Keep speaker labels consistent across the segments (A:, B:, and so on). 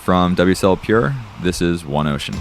A: From WSL Pure, this is OneOcean.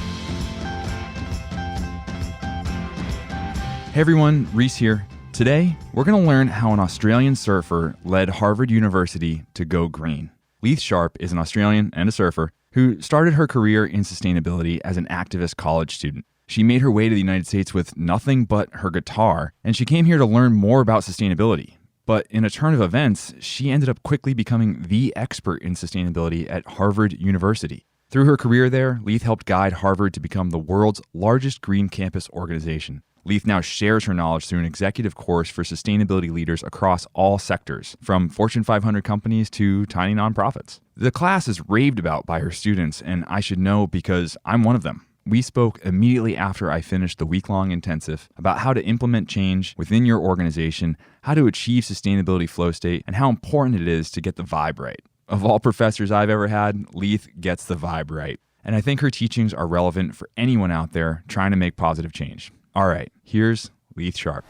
A: Hey everyone, Reese here. Today, we're going to learn how an Australian surfer led Harvard University to go green. Leith Sharp is an Australian and a surfer who started her career in sustainability as an activist college student. She made her way to the United States with nothing but her guitar, and she came here to learn more about sustainability. But in a turn of events, she ended up quickly becoming the expert in sustainability at Harvard University. Through her career there, Leith helped guide Harvard to become the world's largest green campus organization. Leith now shares her knowledge through an executive course for sustainability leaders across all sectors, from Fortune 500 companies to tiny nonprofits. The class is raved about by her students, and I should know because I'm one of them. We spoke immediately after I finished the week-long intensive about how to implement change within your organization, how to achieve sustainability flow state, and how important it is to get the vibe right. Of all professors I've ever had, Leith gets the vibe right. And I think her teachings are relevant for anyone out there trying to make positive change. All right, here's Leith Sharp.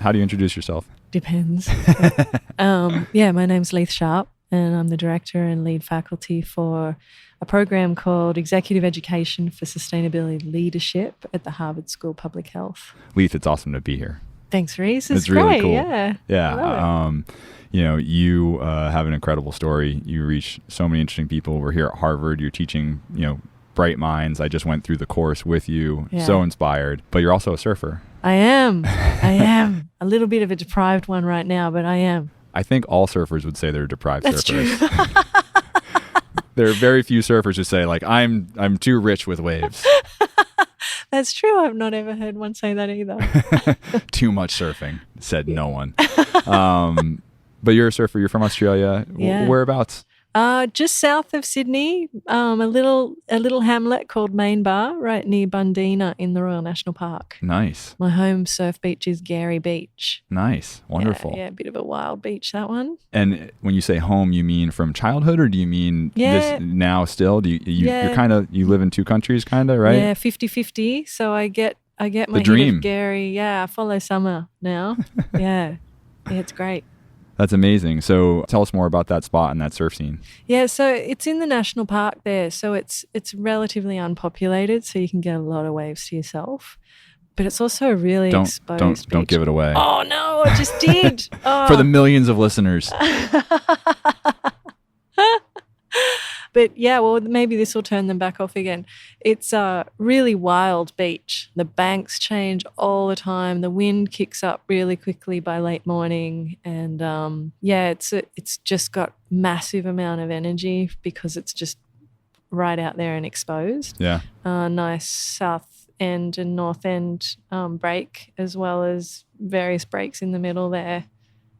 A: How do you introduce yourself?
B: Depends. My name's Leith Sharp, and I'm the director and lead faculty for a program called Executive Education for Sustainability Leadership at the Harvard School of Public Health.
A: Leith, it's awesome to be here.
B: Thanks, Reese.
A: It's really
B: great.
A: cool.
B: Yeah.
A: You have an incredible story. You reach so many interesting people. We're here at Harvard. You're teaching, bright minds. I just went through the course with you. Yeah. So inspired. But you're also a surfer.
B: I am. A little bit of a deprived one right now, but I am.
A: I think all surfers would say they're deprived
B: That's
A: surfers.
B: True.
A: There are very few surfers who say, I'm too rich with waves.
B: That's true. I've not ever heard one say that either.
A: Too much surfing, said no one. But you're a surfer. You're from Australia.
B: Yeah.
A: Whereabouts?
B: Just south of Sydney, a little hamlet called Main Bar, right near Bundeena in the Royal National Park.
A: Nice.
B: My home surf beach is Gary Beach.
A: Nice. Wonderful.
B: Yeah, a bit of a wild beach, that one.
A: And when you say home, you mean from childhood, or do you mean this now still? Do you live in two countries, kind of, right?
B: Yeah, 50-50. So I get my hit of Gary. Yeah, I follow summer now. Yeah, it's great.
A: That's amazing. So tell us more about that spot and that surf scene.
B: Yeah, so it's in the national park there. So it's relatively unpopulated, so you can get a lot of waves to yourself. But it's also a really exposed beach.
A: Don't give it away.
B: Oh, no, I just did. Oh.
A: For the millions of listeners.
B: But yeah, well, maybe this will turn them back off again. It's a really wild beach. The banks change all the time. The wind kicks up really quickly by late morning. And it's just got massive amount of energy because it's just right out there and exposed.
A: Yeah.
B: Nice south end and north end break, as well as various breaks in the middle there.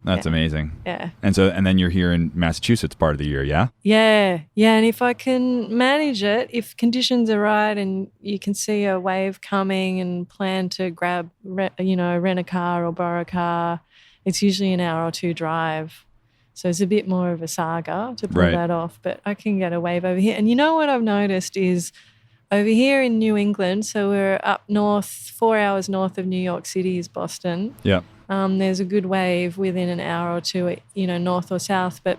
A: That's amazing.
B: Yeah.
A: And then you're here in Massachusetts part of the year, yeah?
B: Yeah. And if I can manage it, if conditions are right and you can see a wave coming and plan to rent a car or borrow a car, it's usually an hour or two drive. So it's a bit more of a saga to pull that off, but I can get a wave over here. And you know what I've noticed is over here in New England, so we're up north, 4 hours north of New York City is Boston.
A: Yeah.
B: There's a good wave within an hour or two, north or south, but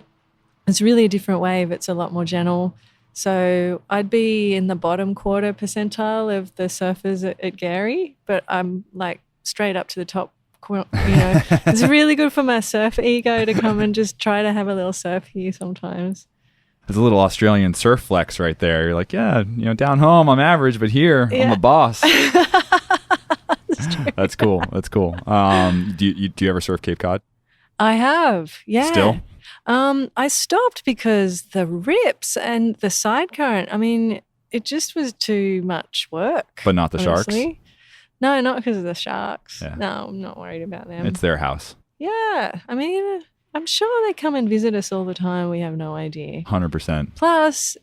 B: it's really a different wave. It's a lot more gentle. So I'd be in the bottom quarter percentile of the surfers at Gary, but I'm straight up to the top. It's really good for my surf ego to come and just try to have a little surf here sometimes.
A: There's a little Australian surf flex right there. You're like, down home I'm average, but here I'm a boss. That's cool. Do you ever surf Cape Cod?
B: I have, yeah.
A: Still?
B: I stopped because the rips and the side current, it just was too much work.
A: But not the
B: honestly.
A: sharks?
B: No, not because of the sharks.
A: Yeah.
B: No, I'm not worried about them.
A: It's their house.
B: Yeah. I'm sure they come and visit us all the time. We have no idea.
A: 100%.
B: Plus,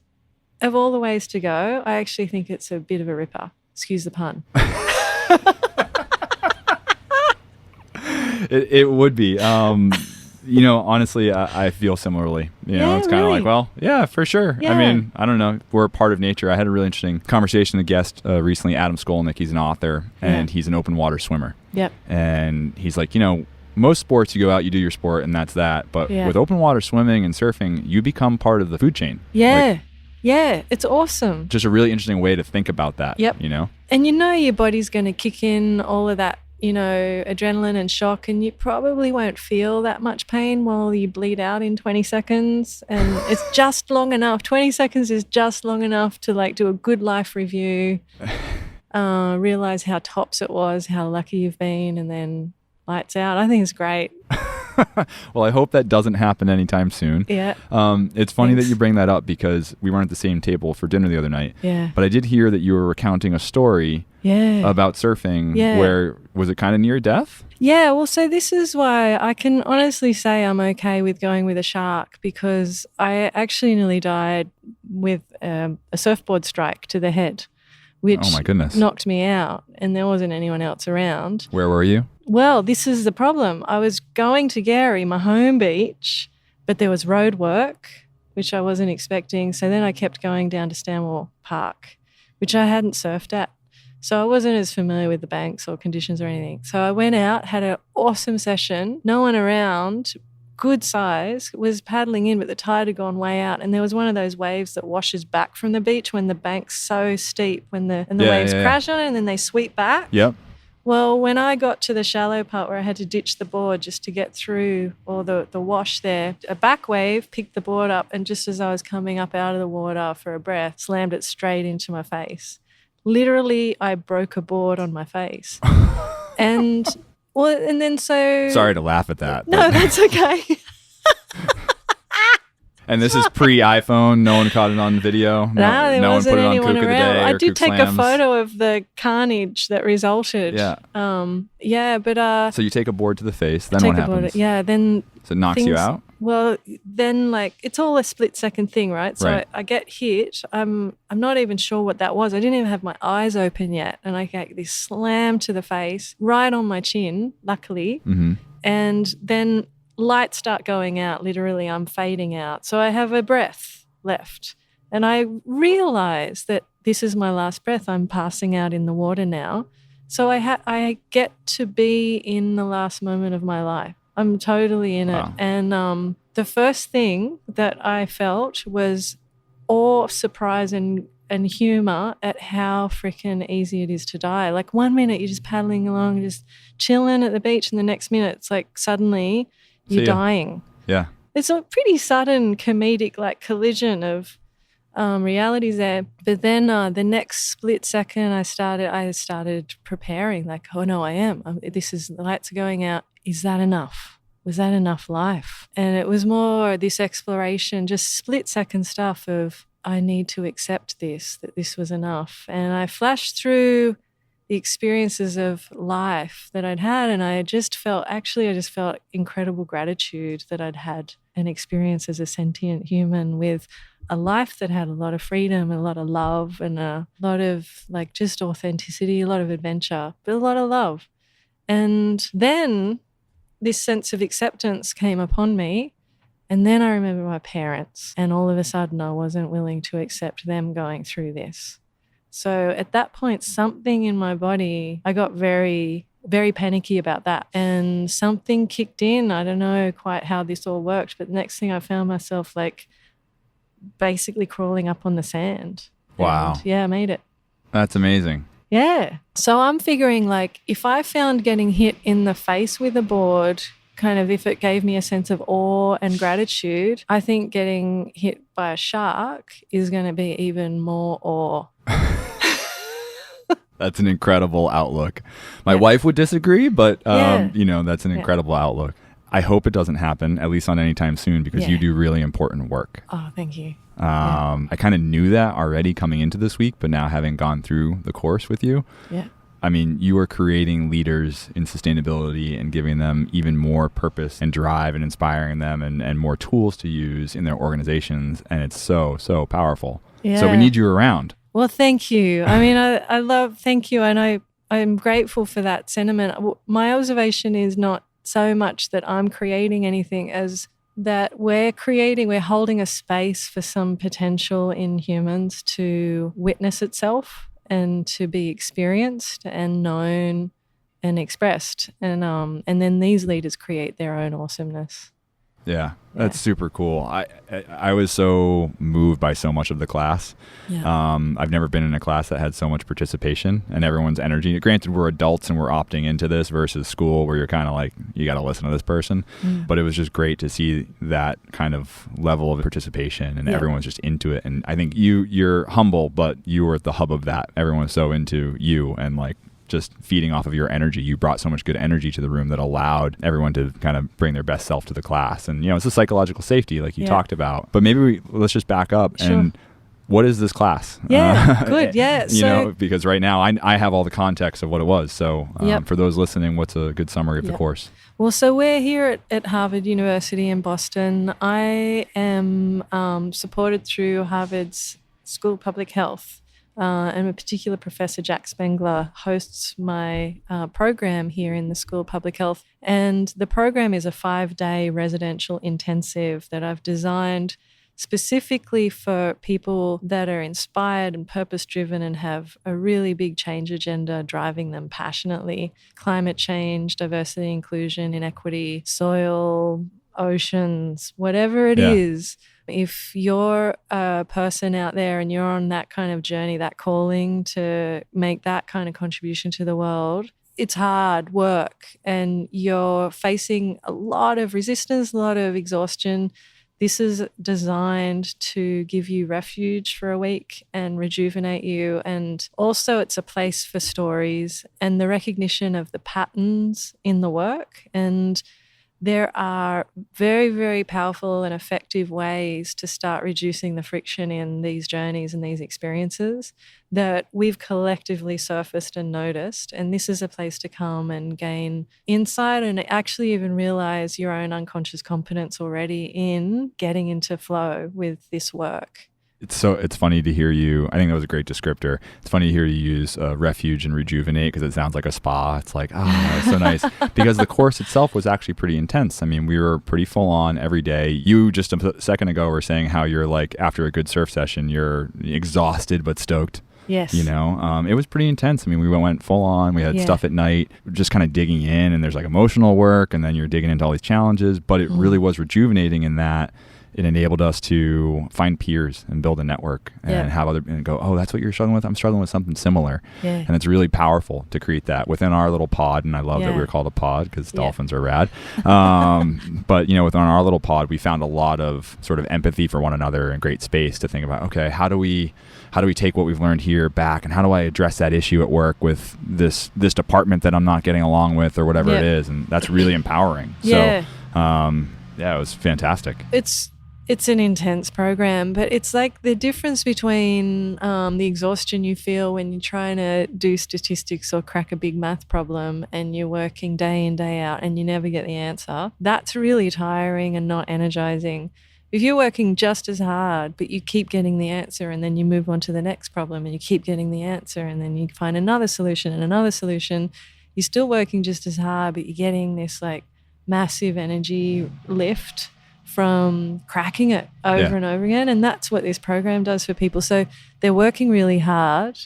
B: of all the ways to go, I actually think it's a bit of a ripper. Excuse the pun.
A: It would be. Honestly, I feel similarly. It's kind of
B: really?
A: like, well, yeah, for sure.
B: Yeah.
A: I don't know. We're a part of nature. I had a really interesting conversation with a guest recently, Adam Skolnick. He's an author, and he's an open water swimmer.
B: Yep.
A: And he's like, most sports, you go out, you do your sport, and that's that. But with open water swimming and surfing, you become part of the food chain.
B: Yeah. It's awesome.
A: Just a really interesting way to think about that.
B: Yep.
A: You know?
B: And your body's going to kick in all of that, adrenaline and shock, and you probably won't feel that much pain while you bleed out in 20 seconds. And it's just long enough. 20 seconds is just long enough to like do a good life review, realize how tops it was, how lucky you've been, and then lights out. I think it's great.
A: Well, I hope that doesn't happen anytime soon.
B: Yeah.
A: It's funny that you bring that up because we weren't at the same table for dinner the other night.
B: Yeah.
A: But I did hear that you were recounting a story about surfing where, was it kind of near death?
B: Yeah. Well, so this is why I can honestly say I'm okay with going with a shark, because I actually nearly died with a surfboard strike to the head, which
A: oh my goodness,
B: knocked me out, and there wasn't anyone else around.
A: Where were you?
B: Well, this is the problem. I was going to Gary, my home beach, but there was road work, which I wasn't expecting. So then I kept going down to Stanwell Park, which I hadn't surfed at. So I wasn't as familiar with the banks or conditions or anything. So I went out, had an awesome session, no one around, good size, was paddling in, but the tide had gone way out. And there was one of those waves that washes back from the beach when the bank's so steep, when the waves crash on it and then they sweep back.
A: Yep.
B: Well, when I got to the shallow part where I had to ditch the board just to get through all the wash there, a back wave picked the board up, and just as I was coming up out of the water for a breath, slammed it straight into my face. Literally, I broke a board on my face. And then so...
A: Sorry to laugh at that.
B: No, that's okay.
A: And this is pre-iPhone. No one caught it on video.
B: No
A: one
B: wasn't
A: put it on
B: anyone
A: Kook of the
B: around.
A: Day
B: I
A: or
B: did
A: Kook
B: take
A: Slams.
B: a photo of the carnage that resulted.
A: Yeah.
B: But
A: so you take a board to the face. Then what happens?
B: Then
A: So it knocks you out?
B: Well, then like it's all a split second thing, right? So
A: Right.
B: I get hit. I'm not even sure what that was. I didn't even have my eyes open yet, and I get this slam to the face right on my chin, luckily.
A: Mm-hmm.
B: And then lights start going out. Literally, I'm fading out. So I have a breath left. And I realize that this is my last breath. I'm passing out in the water now. So I get to be in the last moment of my life. I'm totally in it. And the first thing that I felt was awe, surprise, and humor at how freaking easy it is to die. Like 1 minute you're just paddling along, just chilling at the beach, and the next minute it's like suddenly you're dying. Yeah. It's a pretty sudden comedic like collision of realities there. But then the next split second I started preparing like, oh no, I am. The lights are going out. Is that enough? Was that enough life? And it was more this exploration, just split second stuff of I need to accept this, that this was enough. And I flashed through the experiences of life that I'd had, and I just felt incredible gratitude that I'd had an experience as a sentient human with a life that had a lot of freedom, a lot of love, and a lot of like just authenticity, a lot of adventure, but a lot of love. And then this sense of acceptance came upon me. And then I remember my parents, and all of a sudden I wasn't willing to accept them going through this. So at that point, something in my body, I got very, very panicky about that. And something kicked in. I don't know quite how this all worked, but the next thing I found myself like basically crawling up on the sand.
A: Wow.
B: And I made it.
A: That's amazing.
B: Yeah. So I'm figuring like if I found getting hit in the face with a board, kind of if it gave me a sense of awe and gratitude, I think getting hit by a shark is going to be even more awe.
A: That's an incredible outlook. My wife would disagree, but that's an incredible outlook. I hope it doesn't happen, at least not anytime soon, because you do really important work.
B: Oh, thank you.
A: I kind of knew that already coming into this week, but now having gone through the course with you, I mean, you are creating leaders in sustainability and giving them even more purpose and drive and inspiring them and more tools to use in their organizations. And it's so, so powerful. Yeah. So we need you around.
B: Well, thank you. I mean, thank you. And I'm grateful for that sentiment. My observation is not so much that I'm creating anything as that we're holding a space for some potential in humans to witness itself and to be experienced and known and expressed. And then these leaders create their own awesomeness.
A: Yeah, that's super cool. I was so moved by so much of the class.
B: Yeah.
A: I've never been in a class that had so much participation and everyone's energy. Granted, we're adults and we're opting into this versus school where you're kind of like, you got to listen to this person. But it was just great to see that kind of level of participation and everyone's just into it. And I think you're humble, but you were at the hub of that. Everyone's so into you and like just feeding off of your energy. You brought so much good energy to the room that allowed everyone to kind of bring their best self to the class. And, it's a psychological safety like you talked about. But maybe let's just back up. Sure. And what is this class?
B: Yeah, good. Yeah.
A: Because right now I have all the context of what it was. So for those listening, what's a good summary of the course?
B: Well, so we're here at Harvard University in Boston. I am supported through Harvard's School of Public Health. And a particular professor, Jack Spengler, hosts my program here in the School of Public Health. And the program is a 5-day residential intensive that I've designed specifically for people that are inspired and purpose-driven and have a really big change agenda driving them passionately. Climate change, diversity, inclusion, inequity, soil, oceans, whatever it is. If you're a person out there and you're on that kind of journey, that calling to make that kind of contribution to the world, it's hard work and you're facing a lot of resistance, a lot of exhaustion. This is designed to give you refuge for a week and rejuvenate you. And also it's a place for stories and the recognition of the patterns in the work. And there are very, very powerful and effective ways to start reducing the friction in these journeys and these experiences that we've collectively surfaced and noticed. And this is a place to come and gain insight and actually even realize your own unconscious competence already in getting into flow with this work.
A: It's funny to hear you. I think that was a great descriptor. It's funny to hear you use refuge and rejuvenate because it sounds like a spa. It's like, it's so nice. Because the course itself was actually pretty intense. I mean, we were pretty full on every day. You just a second ago were saying how you're like, after a good surf session, you're exhausted but stoked.
B: Yes.
A: It was pretty intense. I mean, we went full on. We had stuff at night, just kind of digging in, and there's like emotional work, and then you're digging into all these challenges. But it really was rejuvenating in that it enabled us to find peers and build a network and have and go, oh, that's what you're struggling with? I'm struggling with something similar. Yeah. And it's really powerful to create that within our little pod. And I love that we were called a pod because dolphins are rad. But, within our little pod, we found a lot of sort of empathy for one another and great space to think about, okay, how do we take what we've learned here back and how do I address that issue at work with this department that I'm not getting along with or whatever it is? And that's really empowering. So, it was fantastic.
B: It's an intense program, but it's like the difference between the exhaustion you feel when you're trying to do statistics or crack a big math problem and you're working day in, day out and you never get the answer. That's really tiring and not energizing. If you're working just as hard, but you keep getting the answer and then you move on to the next problem and you keep getting the answer and then you find another solution and another solution, you're still working just as hard, but you're getting this like massive energy lift from cracking it over and over again. And that's what this program does for people. So they're working really hard,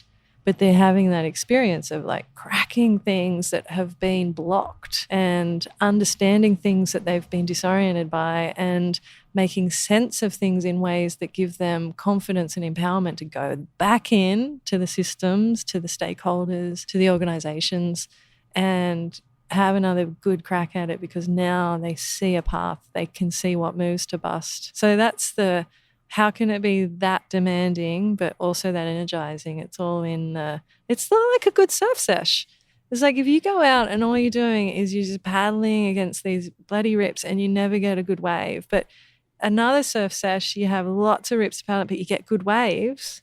B: but they're having that experience of like cracking things that have been blocked and understanding things that they've been disoriented by and making sense of things in ways that give them confidence and empowerment to go back in to the systems, to the stakeholders, to the organizations and have another good crack at it because now they see a path, they can see what moves to bust. So that's how can it be that demanding but also that energizing? It's all it's like a good surf sesh. It's like if you go out and all you're doing is you're just paddling against these bloody rips and you never get a good wave. But another surf sesh, you have lots of rips to paddle, but you get good waves.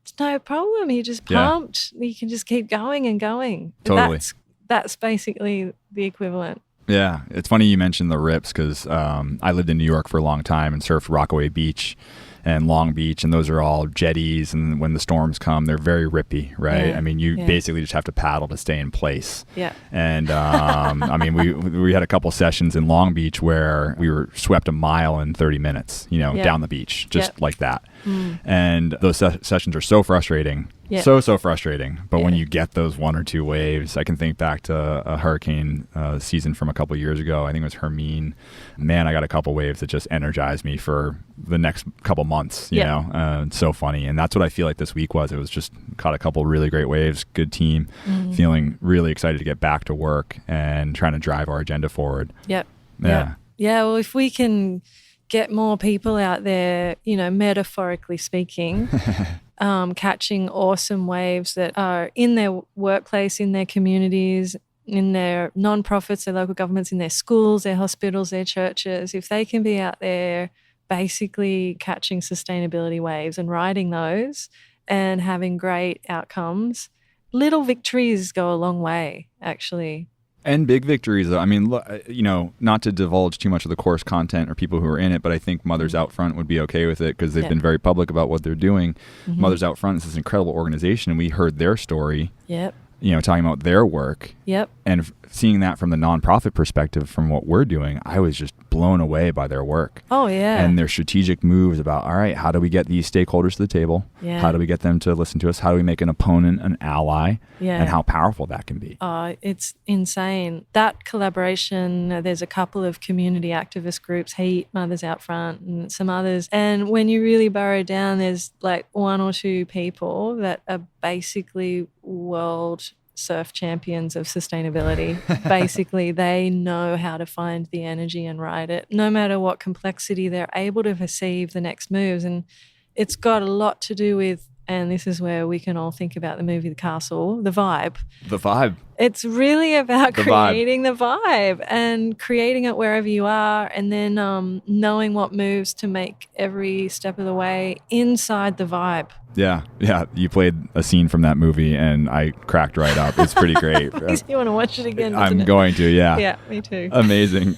B: It's no problem. You're just pumped. You can just keep going and going.
A: Totally.
B: That's basically the equivalent.
A: Yeah. It's funny you mentioned the rips because I lived in New York for a long time and surfed Rockaway Beach. and Long Beach, and those are all jetties, and when the storms come, they're very rippy, right?
B: Yeah.
A: I mean, you basically just have to paddle to stay in place.
B: Yeah.
A: And I mean, we had a couple sessions in Long Beach where we were swept a mile in 30 minutes, down the beach, just like that. And those sessions are so frustrating.
B: Yeah.
A: So frustrating. But when you get those one or two waves, I can think back to a hurricane season from a couple of years ago. I think it was Hermine. Man, I got a couple waves that just energized me for the next couple months, you know. It's so funny. And that's what I feel like this week was. It was just caught a couple really great waves, good team, feeling really excited to get back to work and trying to drive our agenda forward.
B: Yep.
A: Yeah.
B: Yeah, well, if we can get more people out there, metaphorically speaking, catching awesome waves that are in their workplace, in their communities, in their non-profits, their local governments, in their schools, their hospitals, their churches, if they can be out there basically catching sustainability waves and riding those and having great outcomes, little victories go a long way, actually.
A: And big victories, though. I mean, not to divulge too much of the course content or people who are in it, but I think Mothers Out Front would be okay with it because they've been very public about what they're doing. Mothers Out Front is this incredible organization, and we heard their story.
B: Yep.
A: Talking about their work.
B: Yep.
A: And seeing that from the nonprofit perspective from what we're doing, I was just blown away by their work.
B: Oh, yeah.
A: And their strategic moves about, all right, how do we get these stakeholders to the table?
B: Yeah.
A: How do we get them to listen to us? How do we make an opponent an ally?
B: Yeah.
A: And how powerful that can be.
B: It's insane. That collaboration, there's a couple of community activist groups, Heat, Mothers Out Front, and some others. And when you really burrow down, there's like one or two people that are basically world surf champions of sustainability. Basically, they know how to find the energy and ride it. No matter what complexity, they're able to perceive the next moves. And it's got a lot to do with, and this is where we can all think about the movie The Castle, the vibe.
A: The vibe.
B: It's really about
A: The
B: creating the vibe and creating it wherever you are, and then knowing what moves to make every step of the way inside the vibe.
A: Yeah. You played a scene from that movie, and I cracked right up. It's pretty great.
B: You want to watch it again?
A: I'm going to, yeah.
B: Yeah, me too.
A: Amazing.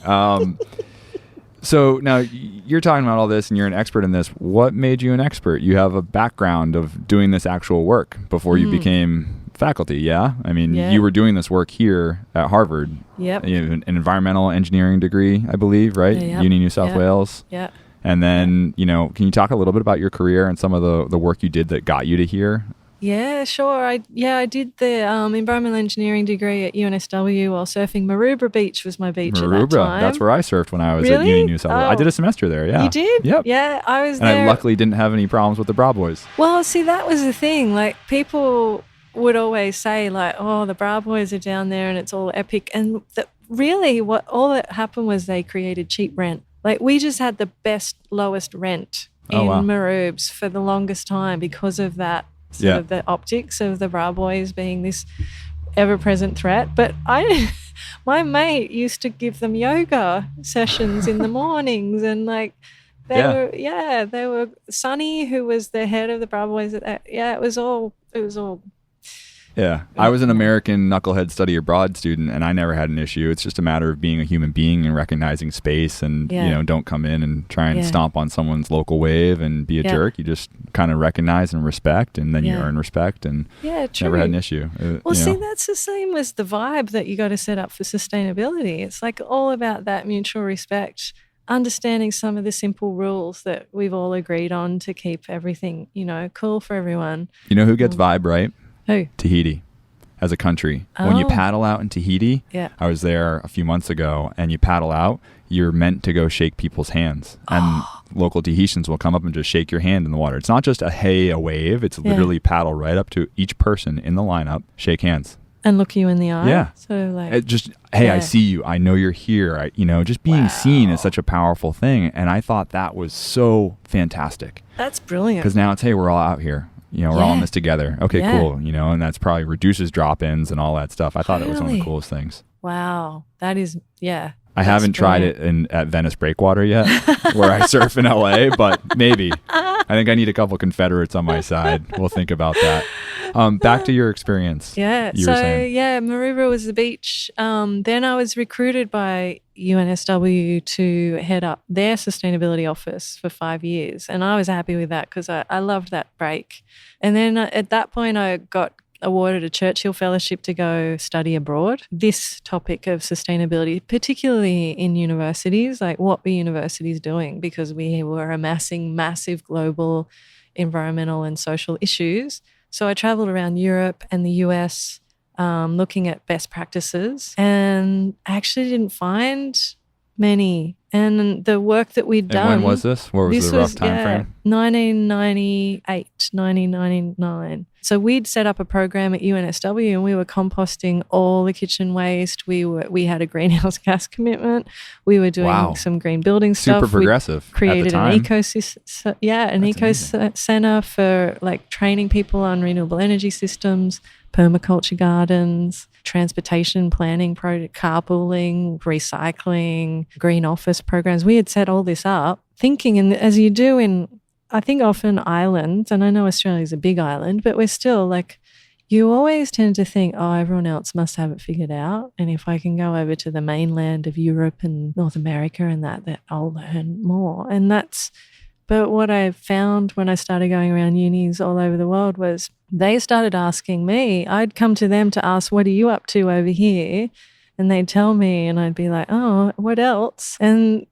A: So now you're talking about all this, and you're an expert in this. What made you an expert? You have a background of doing this actual work before you became faculty, yeah? I mean, you were doing this work here at Harvard.
B: Yep.
A: You have an environmental engineering degree, I believe, right?
B: Yep.
A: Uni New South Wales.
B: Yeah.
A: And then, can you talk a little bit about your career and some of the work you did that got you to here?
B: Yeah, sure. I did the environmental engineering degree at UNSW while surfing. Maroubra Beach was my beach at that time.
A: That's where I surfed when I was at
B: Really?
A: Uni New South Wales. I did a semester there, yeah.
B: You did?
A: Yep.
B: Yeah, I was
A: And
B: there.
A: I luckily didn't have any problems with the Bra Boys.
B: Well, see, that was the thing. Like, people would always say, like, oh, the Bra Boys are down there and it's all epic. And really, what all that happened was they created cheap rent. Like, we just had the best, lowest rent in Maroubs for the longest time because of that sort of the optics of the Bra Boys being this ever-present threat. But my mate used to give them yoga sessions in the mornings, and like they were Sonny, who was the head of the Bra Boys. It was all.
A: Yeah, I was an American knucklehead study abroad student, and I never had an issue. It's just a matter of being a human being and recognizing space, and don't come in and try and stomp on someone's local wave and be a jerk. You just kind of recognize and respect, and then you earn respect, and never had an issue.
B: Well, see, that's the same as the vibe that you got to set up for sustainability. It's like all about that mutual respect, understanding some of the simple rules that we've all agreed on to keep everything, cool for everyone.
A: You know who gets vibe right?
B: Who?
A: Tahiti as a country. When you paddle out in Tahiti, I was there a few months ago, and you paddle out, you're meant to go shake people's hands. And local Tahitians will come up and just shake your hand in the water. It's not just a wave. It's literally paddle right up to each person in the lineup, shake hands.
B: And look you in the eye.
A: Yeah.
B: So like,
A: it just, I see you. I know you're here. Just being seen is such a powerful thing. And I thought that was so fantastic.
B: That's brilliant.
A: Because now it's, hey, we're all out here. We're all in this together. Okay, cool. And that's probably reduces drop-ins and all that stuff. I thought it was one of the coolest things.
B: Wow. That is,
A: I haven't tried it at Venice Breakwater yet, where I surf in LA, but maybe. I think I need a couple Confederates on my side. We'll think about that. Back to your experience.
B: Yeah.
A: You were saying.
B: Maroubra was the beach. Then I was recruited by UNSW to head up their sustainability office for 5 years. And I was happy with that because I loved that break. And then at that point, I got awarded a Churchill Fellowship to go study abroad. This topic of sustainability, particularly in universities, like what were universities doing? Because we were amassing massive global environmental and social issues. So I traveled around Europe and the US looking at best practices, and I actually didn't find many. And the work that we'd done.
A: And when was this? What was the rough time frame?
B: 1998, 1999. So we'd set up a program at UNSW and we were composting all the kitchen waste. We had a greenhouse gas commitment. We were doing some green building stuff.
A: Super progressive.
B: We created an ecosystem. An eco center for like training people on renewable energy systems, permaculture gardens, transportation planning, carpooling, recycling, green office programs. We had set all this up thinking, and as you do in, I think often islands, and I know Australia's a big island, but we're still like, you always tend to think, oh, everyone else must have it figured out. And if I can go over to the mainland of Europe and North America and that I'll learn more. But what I found when I started going around unis all over the world was they started asking me. I'd come to them to ask, what are you up to over here? And they'd tell me and I'd be like, oh, what else? And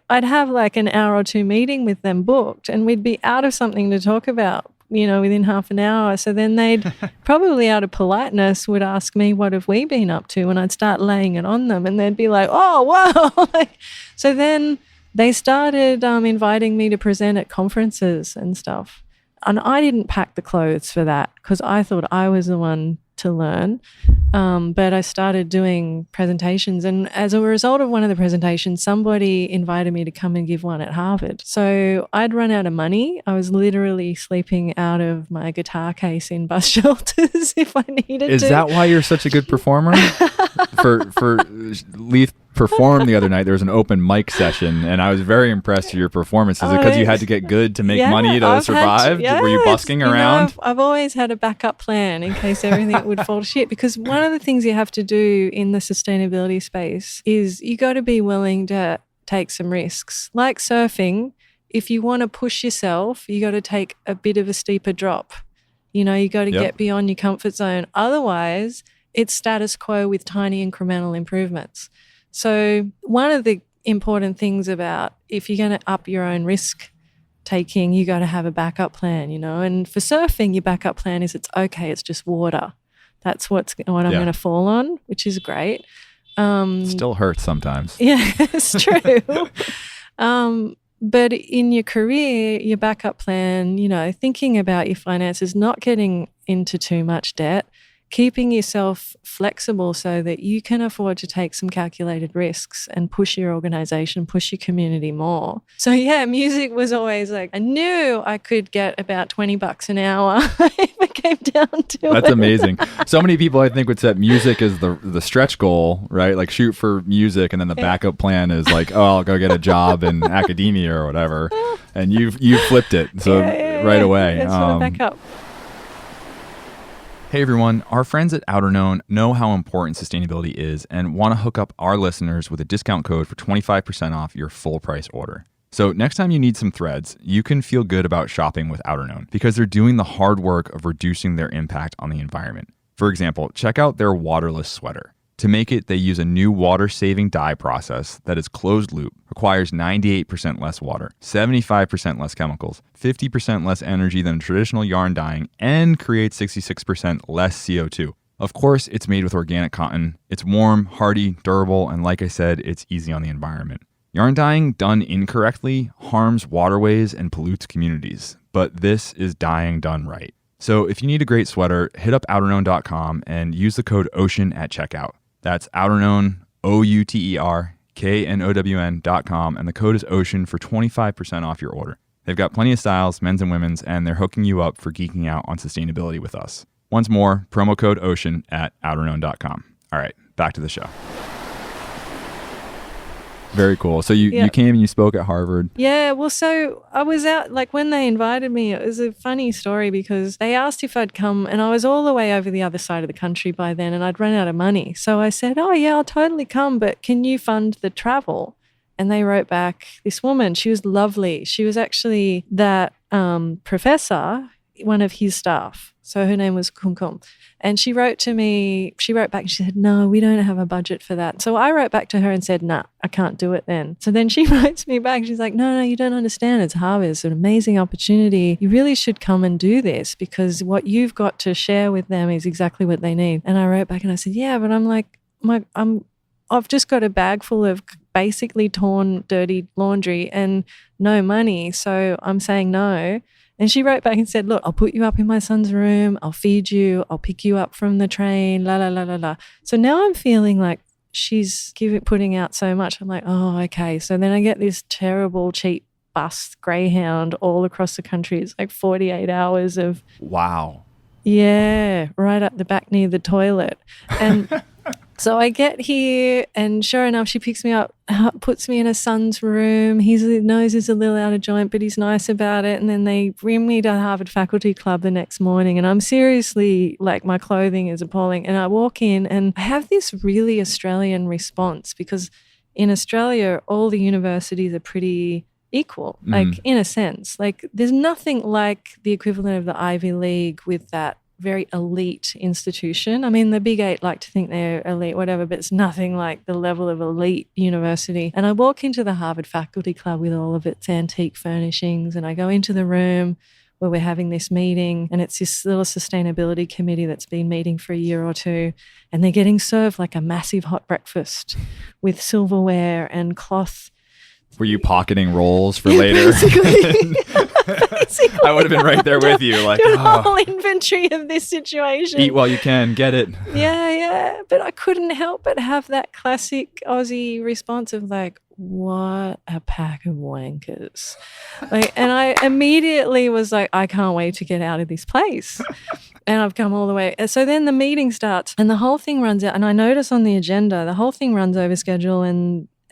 B: I'd have like an hour or two meeting with them booked and we'd be out of something to talk about, within half an hour. So then they'd probably out of politeness would ask me, what have we been up to? And I'd start laying it on them and they'd be like, oh, wow. So then they started inviting me to present at conferences and stuff. And I didn't pack the clothes for that because I thought I was the one to learn. But I started doing presentations. And as a result of one of the presentations, somebody invited me to come and give one at Harvard. So I'd run out of money. I was literally sleeping out of my guitar case in bus shelters if I needed to.
A: Is that why you're such a good performer? for Leith performed the other night. There was an open mic session and I was very impressed with your performance. Is it because you had to get good to make money to survive? Were you busking around?
B: I've always had a backup plan in case everything would fall to shit, because one of the things you have to do in the sustainability space is you got to be willing to take some risks. Like surfing, if you want to push yourself, you got to take a bit of a steeper drop. You got to get beyond your comfort zone. Otherwise, it's status quo with tiny incremental improvements. So one of the important things about if you're going to up your own risk taking, you got to have a backup plan, And for surfing, your backup plan is it's just water. That's what I'm going to fall on, which is great.
A: Still hurts sometimes.
B: Yeah, it's true. But in your career, your backup plan, thinking about your finances, not getting into too much debt, keeping yourself flexible so that you can afford to take some calculated risks and push your organization, push your community more. So music was always like, I knew I could get about $20 an hour if it came down to it.
A: That's amazing. So many people I think would set music as the stretch goal, right? Like shoot for music, and then the backup plan is like, oh, I'll go get a job in academia or whatever. And you flipped it right away.
B: That's my backup.
A: Hey everyone, our friends at Outerknown know how important sustainability is and want to hook up our listeners with a discount code for 25% off your full price order. So next time you need some threads, you can feel good about shopping with Outerknown because they're doing the hard work of reducing their impact on the environment. For example, check out their waterless sweater. To make it, they use a new water-saving dye process that is closed loop, requires 98% less water, 75% less chemicals, 50% less energy than traditional yarn dyeing, and creates 66% less CO2. Of course, it's made with organic cotton. It's warm, hardy, durable, and like I said, it's easy on the environment. Yarn dyeing done incorrectly harms waterways and pollutes communities, but this is dyeing done right. So if you need a great sweater, hit up outerknown.com and use the code OCEAN at checkout. That's Outerknown, OUTERKNOWN.com, and the code is OCEAN for 25% off your order. They've got plenty of styles, men's and women's, and they're hooking you up for geeking out on sustainability with us. Once more, promo code OCEAN at outerknown.com. All right, back to the show. Very cool. So you came and you spoke at Harvard.
B: Yeah, well, so I was out, like when they invited me, it was a funny story because they asked if I'd come and I was all the way over the other side of the country by then and I'd run out of money. So I said, oh yeah, I'll totally come, but can you fund the travel? And they wrote back, this woman, she was lovely. She was actually that professor, one of his staff. So her name was Kumkum. And she wrote back and she said, no, we don't have a budget for that. So I wrote back to her and said, nah, I can't do it then. So then she writes me back. She's like, no, you don't understand. It's Harvard. It's an amazing opportunity. You really should come and do this because what you've got to share with them is exactly what they need. And I wrote back and I said, yeah, but I'm like, I've just got a bag full of basically torn, dirty laundry and no money. So I'm saying no. And she wrote back and said, look, I'll put you up in my son's room. I'll feed you. I'll pick you up from the train, la, la, la, la, la. So now I'm feeling like she's putting out so much. I'm like, oh, okay. So then I get this terrible, cheap bus Greyhound all across the country. It's like 48 hours of.
A: Wow.
B: Yeah, right up the back near the toilet. And so I get here and sure enough, she picks me up, puts me in her son's room. His nose is a little out of joint, but he's nice about it. And then they bring me to Harvard Faculty Club the next morning. And I'm seriously, like, my clothing is appalling. And I walk in and I have this really Australian response because in Australia, all the universities are pretty equal, like in a sense. Like there's nothing like the equivalent of the Ivy League with that very elite institution. I mean, the Big Eight like to think they're elite, whatever, but it's nothing like the level of elite university. And I walk into the Harvard Faculty Club with all of its antique furnishings and I go into the room where we're having this meeting and it's this little sustainability committee that's been meeting for a year or two and they're getting served like a massive hot breakfast with silverware and cloth.
A: Were you pocketing rolls for later?
B: Basically,
A: I would have been right there with you. Like,
B: do a whole inventory of this situation.
A: Eat while you can, get it.
B: Yeah. But I couldn't help but have that classic Aussie response of like, what a pack of wankers. Like, and I immediately was like, I can't wait to get out of this place. And I've come all the way. So then the meeting starts and the whole thing runs out. And I notice on the agenda, the whole thing runs over schedule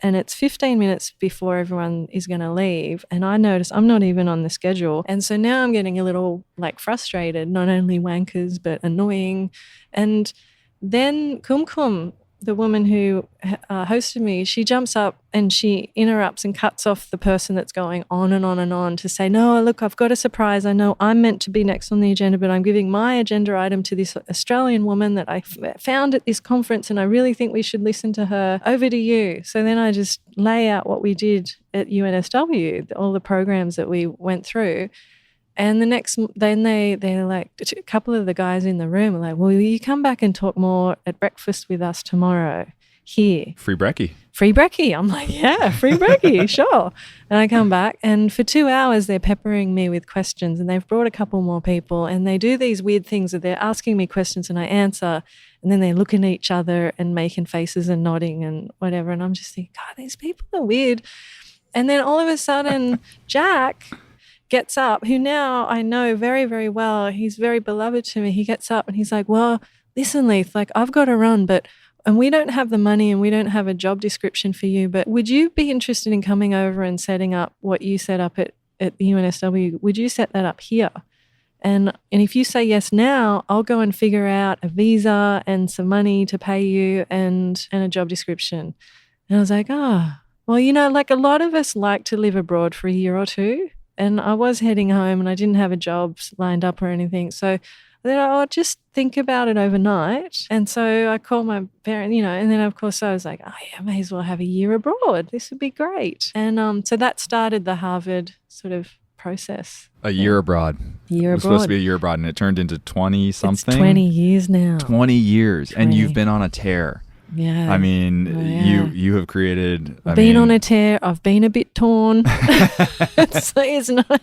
B: and it's 15 minutes before everyone is going to leave. And I notice I'm not even on the schedule. And so now I'm getting a little like frustrated, not only wankers, but annoying. And then Kumkum, the woman who hosted me, she jumps up and she interrupts and cuts off the person that's going on and on and on to say, no, look, I've got a surprise. I know I'm meant to be next on the agenda, but I'm giving my agenda item to this Australian woman that I found at this conference and I really think we should listen to her. Over to you. So then I just lay out what we did at UNSW, all the programs that we went through. And they're like, a couple of the guys in the room are like, well, will you come back and talk more at breakfast with us tomorrow here?
A: Free brekkie.
B: Free brekkie. I'm like, yeah, free brekkie, sure. And I come back and for 2 hours they're peppering me with questions and they've brought a couple more people and they do these weird things that they're asking me questions and I answer and then they're looking at each other and making faces and nodding and whatever. And I'm just thinking, God, these people are weird. And then all of a sudden, Jack gets up, who now I know very, very well. He's very beloved to me. He gets up and he's like, well, listen, Leith, like I've got to run, and we don't have the money and we don't have a job description for you, but would you be interested in coming over and setting up what you set up at the UNSW? Would you set that up here? And if you say yes now, I'll go and figure out a visa and some money to pay you and a job description. And I was like, well, like a lot of us like to live abroad for a year or two. And I was heading home and I didn't have a job lined up or anything. So then I'll just think about it overnight. And so I called my parent, and then of course I was like, oh yeah, I may as well have a year abroad. This would be great. And so that started the Harvard sort of process.
A: A year abroad. It was supposed to be a year abroad and it turned into 20 something.
B: It's 20 years now.
A: 20 years. 20. And you've been on a tear.
B: Yeah.
A: I mean, you have created.
B: I've been on a tear. I've been a bit torn. it's not.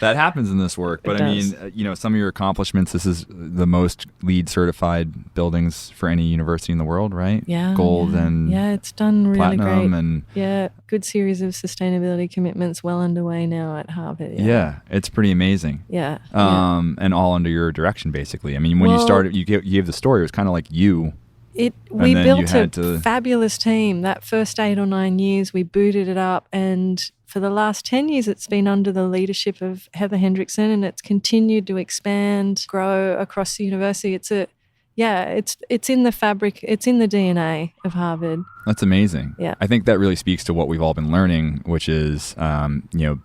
A: That happens in this work. But I mean, some of your accomplishments, this is the most LEED certified buildings for any university in the world, right?
B: Yeah.
A: Gold and
B: it's done really
A: platinum
B: great.
A: And
B: good series of sustainability commitments well underway now at Harvard.
A: Yeah, it's pretty amazing.
B: Yeah.
A: And all under your direction, basically. I mean, when you started, you gave the story. It was kind of like you
B: We
A: then you
B: built
A: had
B: a
A: to-
B: fabulous team. That first 8 or 9 years, we booted it up, and for the last 10 years, it's been under the leadership of Heather Hendrickson, and it's continued to expand, grow across the university. It's in the fabric, it's in the DNA of Harvard.
A: That's amazing.
B: Yeah.
A: I think that really speaks to what we've all been learning, which is,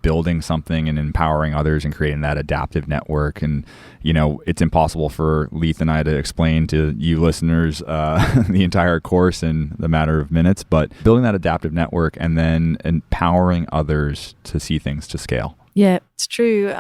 A: building something and empowering others and creating that adaptive network. And, it's impossible for Leith and I to explain to you listeners the entire course in the matter of minutes, but building that adaptive network and then empowering others to see things to scale.
B: Yeah, it's true.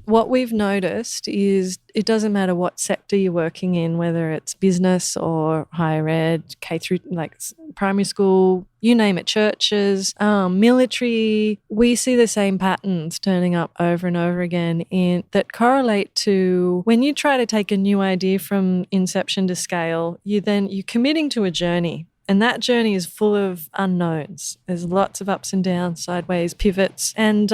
B: What we've noticed is it doesn't matter what sector you're working in, whether it's business or higher ed, K through like primary school, you name it, churches, military, we see the same patterns turning up over and over again that correlate to when you try to take a new idea from inception to scale, you're committing to a journey. And that journey is full of unknowns. There's lots of ups and downs, sideways, pivots. And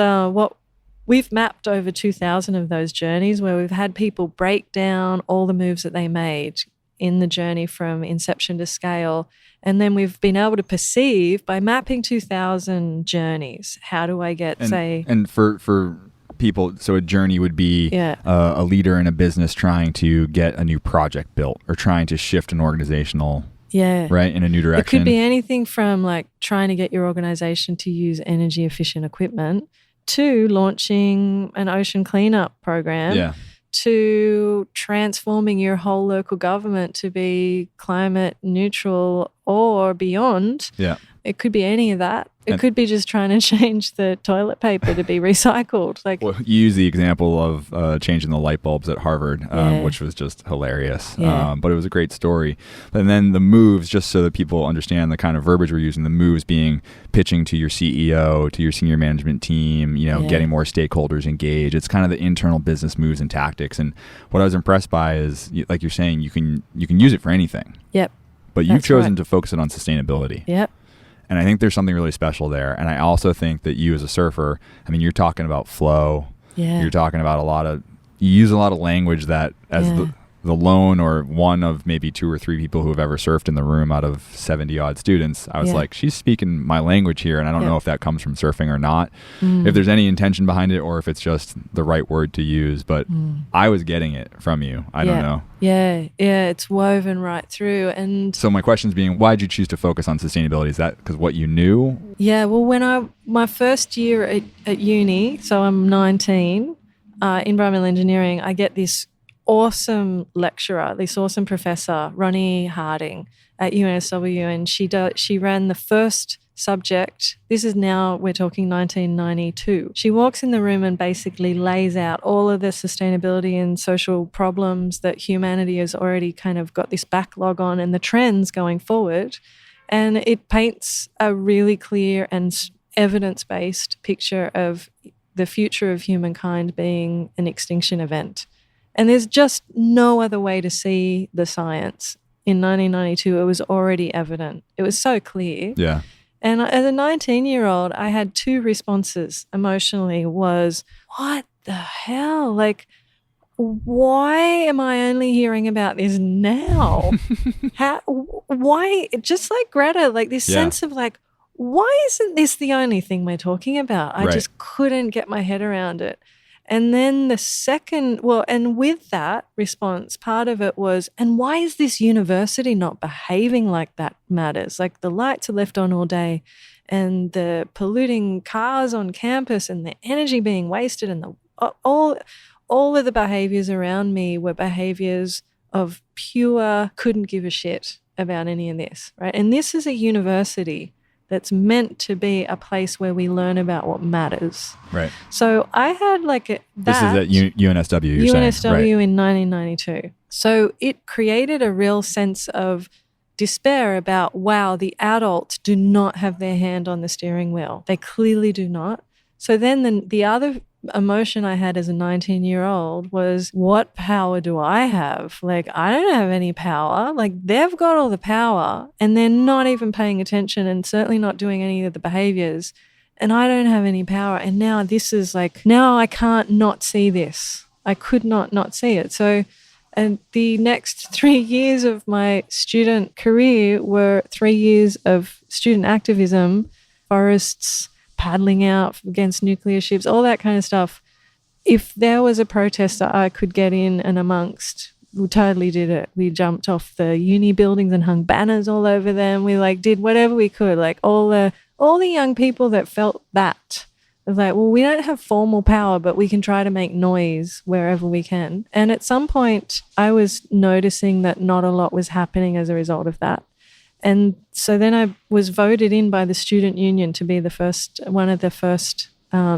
B: we've mapped over 2,000 of those journeys where we've had people break down all the moves that they made in the journey from inception to scale. And then we've been able to perceive by mapping 2,000 journeys, how do I get,
A: And for people, so a journey would be a leader in a business trying to get a new project built or trying to shift an organizational right, in a new direction.
B: It could be anything from like trying to get your organization to use energy efficient equipment to launching an ocean cleanup program, to transforming your whole local government to be climate neutral or beyond.
A: Yeah.
B: It could be any of that. It could be just trying to change the toilet paper to be recycled. Well,
A: you use the example of changing the light bulbs at Harvard, which was just hilarious. But it was a great story. And then the moves, just so that people understand the kind of verbiage we're using, the moves being pitching to your CEO, to your senior management team, getting more stakeholders engaged. It's kind of the internal business moves and tactics. And what I was impressed by is, like you're saying, you can use it for anything.
B: Yep.
A: But you've chosen to focus it on sustainability.
B: Yep.
A: And I think there's something really special there. And I also think that you as a surfer, I mean, you're talking about flow.
B: Yeah.
A: You're talking about you use a lot of language that as the lone or one of maybe 2 or 3 people who have ever surfed in the room out of 70 odd students, I was like, she's speaking my language here. And I don't know if that comes from surfing or not, if there's any intention behind it or if it's just the right word to use. But I was getting it from you. I don't know.
B: Yeah, it's woven right through. And
A: so my question's being, why did you choose to focus on sustainability? Is that because what you knew?
B: Yeah, well, my first year at uni, so I'm 19, in environmental engineering, I get this awesome lecturer, this awesome professor, Ronnie Harding at UNSW, and she ran the first subject. This is now, we're talking 1992. She walks in the room and basically lays out all of the sustainability and social problems that humanity has already kind of got this backlog on and the trends going forward. And it paints a really clear and evidence-based picture of the future of humankind being an extinction event. And there's just no other way to see the science. In 1992, it was already evident. It was so clear.
A: Yeah.
B: And as a 19-year-old, I had 2 responses emotionally was, what the hell? Like, why am I only hearing about this now? Why? Just like Greta, like this sense of like, why isn't this the only thing we're talking about? I just couldn't get my head around it. And then the second, and with that response, part of it was, and why is this university not behaving like that matters? Like the lights are left on all day and the polluting cars on campus and the energy being wasted and all of the behaviors around me were behaviors of pure couldn't give a shit about any of this, right? And this is a university that's meant to be a place where we learn about what matters.
A: Right.
B: So I had this is
A: at UNSW, you're saying.
B: UNSW in 1992. So it created a real sense of despair about, wow, the adults do not have their hand on the steering wheel. They clearly do not. So then the other emotion I had as a 19-year-old was, what power do I have? Like, I don't have any power. Like, they've got all the power and they're not even paying attention and certainly not doing any of the behaviors. And I don't have any power. And now this is like, now I can't not see this. I could not see it. So And the next 3 years of my student career were 3 years of student activism, forests, paddling out against nuclear ships, all that kind of stuff. If there was a protest that I could get in and amongst, we totally did it. We jumped off the uni buildings and hung banners all over them. We did whatever we could. All the young people that felt that. It was well, we don't have formal power, but we can try to make noise wherever we can. And at some point, I was noticing that not a lot was happening as a result of that. And so then I was voted in by the student union to be one of the first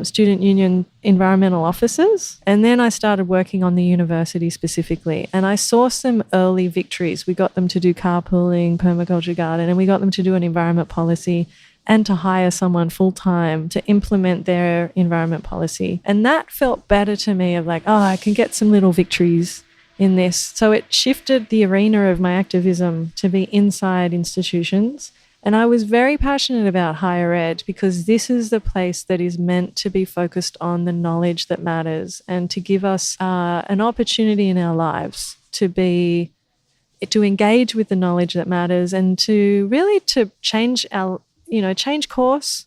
B: student union environmental officers. And then I started working on the university specifically. And I saw some early victories. We got them to do carpooling, permaculture garden, and we got them to do an environment policy and to hire someone full-time to implement their environment policy. And that felt better to me of I can get some little victories in this. So it shifted the arena of my activism to be inside institutions. And I was very passionate about higher ed because this is the place that is meant to be focused on the knowledge that matters and to give us an opportunity in our lives to engage with the knowledge that matters and to change change course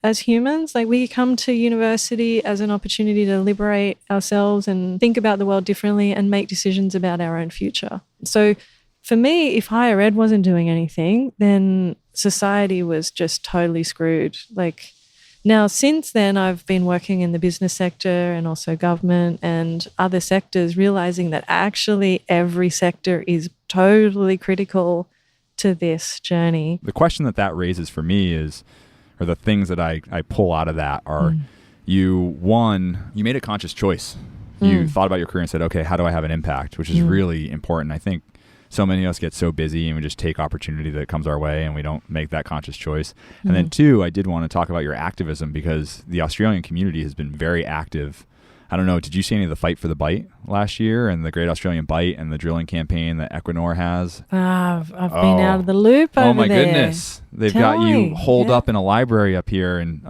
B: as humans. We come to university as an opportunity to liberate ourselves and think about the world differently and make decisions about our own future. So for me, if higher ed wasn't doing anything, then society was just totally screwed. Now, since then, I've been working in the business sector and also government and other sectors, realizing that actually every sector is totally critical to this journey.
A: The question that raises for me is, or the things that I pull out of that are, you made a conscious choice. You thought about your career and said, okay, how do I have an impact? Which is really important. I think so many of us get so busy and we just take opportunity that comes our way and we don't make that conscious choice. And then two, I did want to talk about your activism because the Australian community has been very active. I don't know, did you see any of the Fight for the Bite last year and the Great Australian Bite and the drilling campaign that Equinor has?
B: I've been out of the loop over there.
A: Oh my goodness. They've got you holed up in a library up here and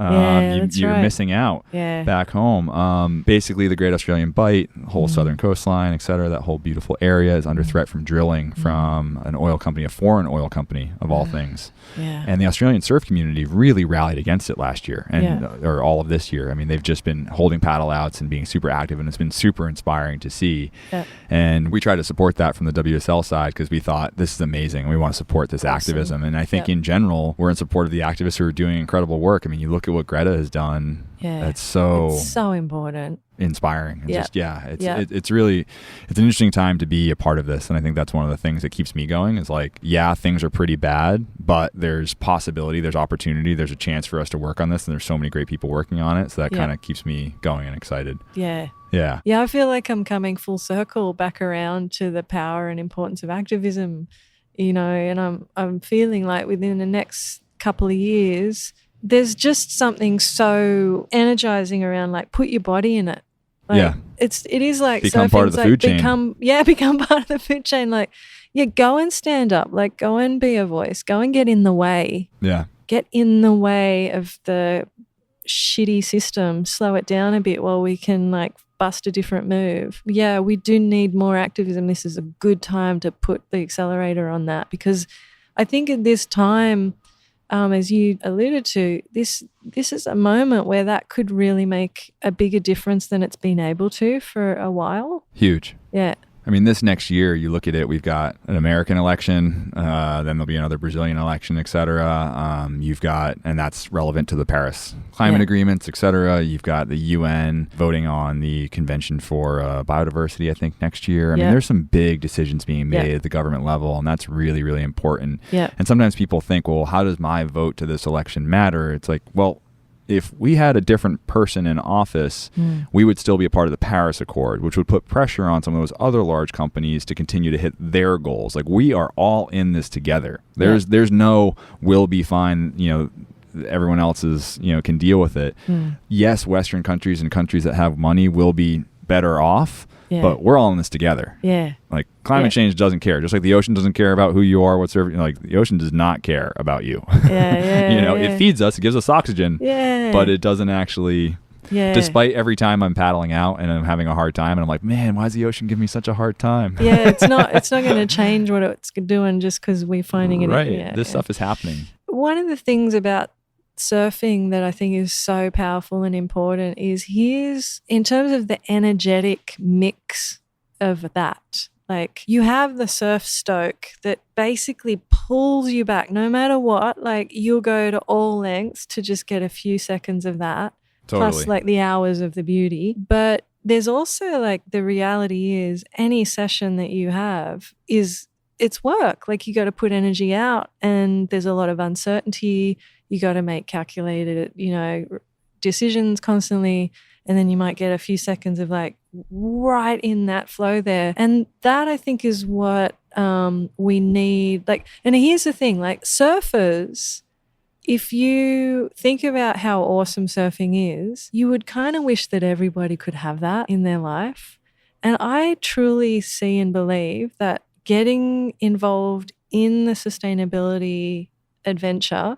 A: you're missing out back home. Basically, the Great Australian Bite, the whole southern coastline, et cetera, that whole beautiful area is under threat from drilling from an oil company, a foreign oil company of all things. Yeah. And the Australian surf community really rallied against it last year or all of this year. I mean, they've just been holding paddle outs and being super active, and it's been super inspiring to see. Yeah. And we try to support that from the WSL side because we thought this is amazing. We want to support this activism. And I think in general, we're in support of the activists who are doing incredible work. I mean, you look at what Greta has done. Yeah. It's so
B: important.
A: Inspiring. And it's really, it's an interesting time to be a part of this. And I think that's one of the things that keeps me going is things are pretty bad, but there's possibility, there's opportunity, there's a chance for us to work on this. And there's so many great people working on it. So that kind of keeps me going and excited.
B: Yeah.
A: Yeah.
B: Yeah. I feel like I'm coming full circle back around to the power and importance of activism, and I'm feeling like within the next couple of years, there's just something so energizing around put your body in it. It is
A: become part of the food chain.
B: Become part of the food chain. Go and stand up. Go and be a voice. Go and get in the way. Yeah. Get in the way of the shitty system. Slow it down a bit while we can bust a different move. Yeah, we do need more activism. This is a good time to put the accelerator on that because I think at this time, as you alluded to, this is a moment where that could really make a bigger difference than it's been able to for a while.
A: Huge.
B: Yeah.
A: I mean, this next year, you look at it, we've got an American election, then there'll be another Brazilian election, et cetera. You've got, and that's relevant to the Paris climate agreements, et cetera. You've got the UN voting on the Convention for Biodiversity, I think, next year. I mean, there's some big decisions being made at the government level, and that's really, really important. Yeah. And sometimes people think, well, how does my vote to this election matter? It's well, if we had a different person in office, we would still be a part of the Paris Accord, which would put pressure on some of those other large companies to continue to hit their goals. We are all in this together. There's no we'll be fine, everyone else is, can deal with it. Yes, Western countries and countries that have money will be better off, but we're all in this together. Yeah. Climate change doesn't care. Just like the ocean doesn't care about who you are, the ocean does not care about you. It feeds us, it gives us oxygen, but it doesn't actually
B: Yeah.
A: Despite every time I'm paddling out and I'm having a hard time and I'm like, man, why does the ocean give me such a hard time?
B: Yeah, it's not going to change what it's doing just because we're finding it.
A: Right.
B: Yeah,
A: This stuff is happening.
B: One of the things about surfing that I think is so powerful and important is in terms of the energetic mix of that. Like you have the surf stoke that basically pulls you back no matter what. Like you'll go to all lengths to just get a few seconds of that.
A: Totally.
B: Plus like the hours of the beauty. But there's also like the reality is any session that you have it's work. Like you got to put energy out and there's a lot of uncertainty. You got to make calculated, decisions constantly. And then you might get a few seconds of like right in that flow there. And that I think is what we need. Like, and here's the thing, like surfers, if you think about how awesome surfing is, you would kind of wish that everybody could have that in their life. And I truly see and believe that getting involved in the sustainability adventure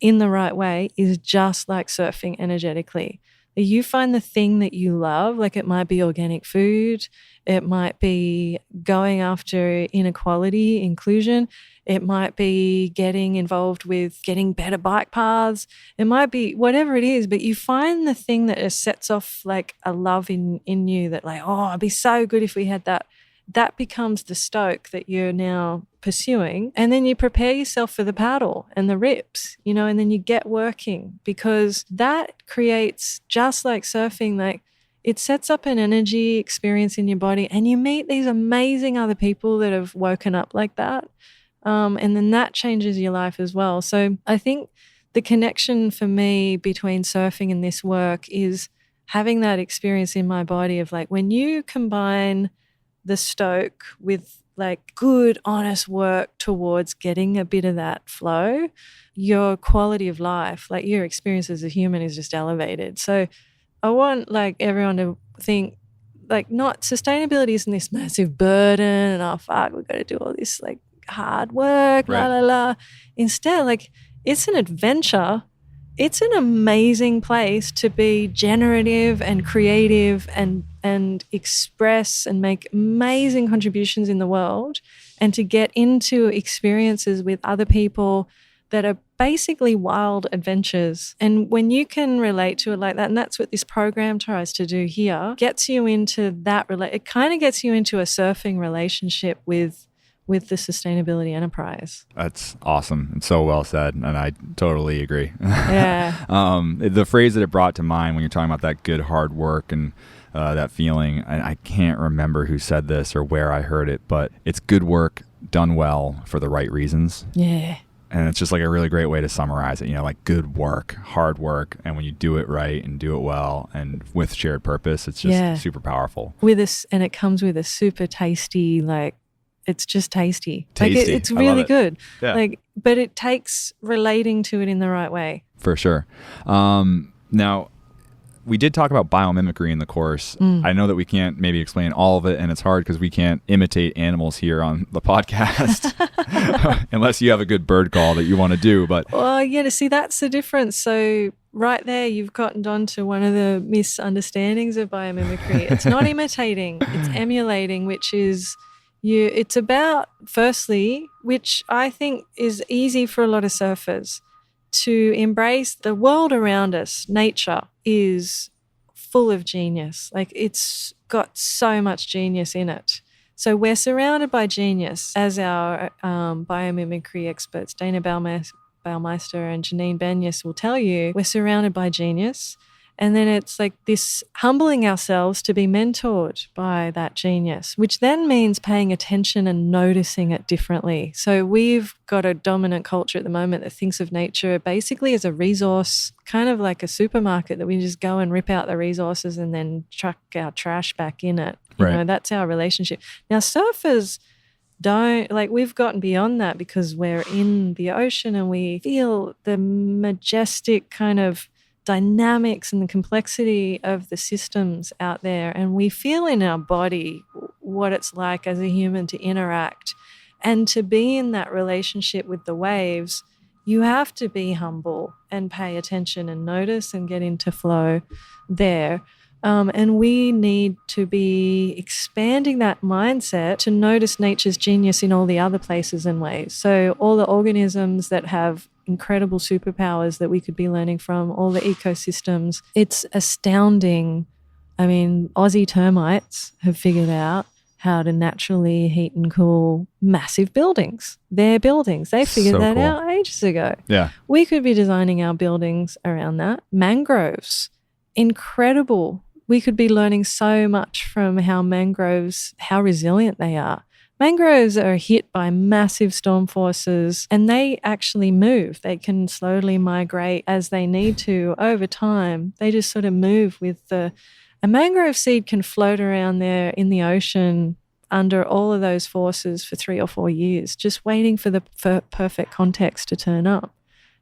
B: in the right way is just like surfing energetically. You find the thing that you love, like it might be organic food, it might be going after inequality, inclusion, it might be getting involved with getting better bike paths, it might be whatever it is, but you find the thing that sets off like a love in you that like, oh, it'd be so good if we had that. That becomes the stoke that you're now pursuing. And then you prepare yourself for the paddle and the rips, and then you get working because that creates, just like surfing, like it sets up an energy experience in your body and you meet these amazing other people that have woken up like that. And then that changes your life as well. So I think the connection for me between surfing and this work is having that experience in my body of like when you combine the stoke with like good, honest work towards getting a bit of that flow, your quality of life, like your experience as a human is just elevated. So I want like everyone to think like not sustainability isn't this massive burden and oh fuck, we've got to do all this like hard work,
A: right.
B: la la la. Instead, like it's an adventure. It's an amazing place to be generative and creative and express and make amazing contributions in the world and to get into experiences with other people that are basically wild adventures. And when you can relate to it like that, and that's what this program tries to do here, gets you into that, it kind of gets you into a surfing relationship with the sustainability enterprise.
A: That's awesome and so well said, and I totally agree.
B: Yeah.
A: The phrase that it brought to mind when you're talking about that good hard work and that feeling, I can't remember who said this or where I heard it, but it's good work done well for the right reasons.
B: Yeah.
A: And it's just like a really great way to summarize it, like good work, hard work, and when you do it right and do it well and with shared purpose, it's just super powerful.
B: And it comes with a super tasty, like, it's just tasty. Like it's really good.
A: Yeah.
B: But it takes relating to it in the right way.
A: For sure. Now, we did talk about biomimicry in the course. I know that we can't maybe explain all of it, and it's hard because we can't imitate animals here on the podcast unless you have a good bird call that you want to do. But
B: well, yeah, to see that's the difference. So right there, you've gotten on to one of the misunderstandings of biomimicry. It's not imitating; it's emulating, which is. It's about, firstly, which I think is easy for a lot of surfers, to embrace the world around us. Nature is full of genius. Like it's got so much genius in it. So we're surrounded by genius, as our biomimicry experts, Dana Baumeister and Janine Benyus will tell you. We're surrounded by genius. And then it's like this humbling ourselves to be mentored by that genius, which then means paying attention and noticing it differently. So we've got a dominant culture at the moment that thinks of nature basically as a resource, kind of like a supermarket that we just go and rip out the resources and then chuck our trash back in it. That's our relationship. Now, surfers don't, like, we've gotten beyond that because we're in the ocean and we feel the majestic kind of dynamics and the complexity of the systems out there, and we feel in our body what it's like as a human to interact and to be in that relationship with the waves You have to be humble and pay attention and notice and get into flow there. And we need to be expanding that mindset to notice nature's genius in all the other places and ways. So all the organisms that have incredible superpowers that we could be learning from, all the ecosystems, it's astounding. I mean, Aussie termites have figured out how to naturally heat and cool massive buildings. Their buildings. They figured that out ages ago.
A: Yeah.
B: We could be designing our buildings around that. Mangroves, incredible. We could be learning so much from how resilient they are. Mangroves are hit by massive storm forces and they actually move. They can slowly migrate as they need to over time. They just sort of move with a mangrove seed can float around there in the ocean under all of those forces for 3 or 4 years, just waiting for the perfect context to turn up.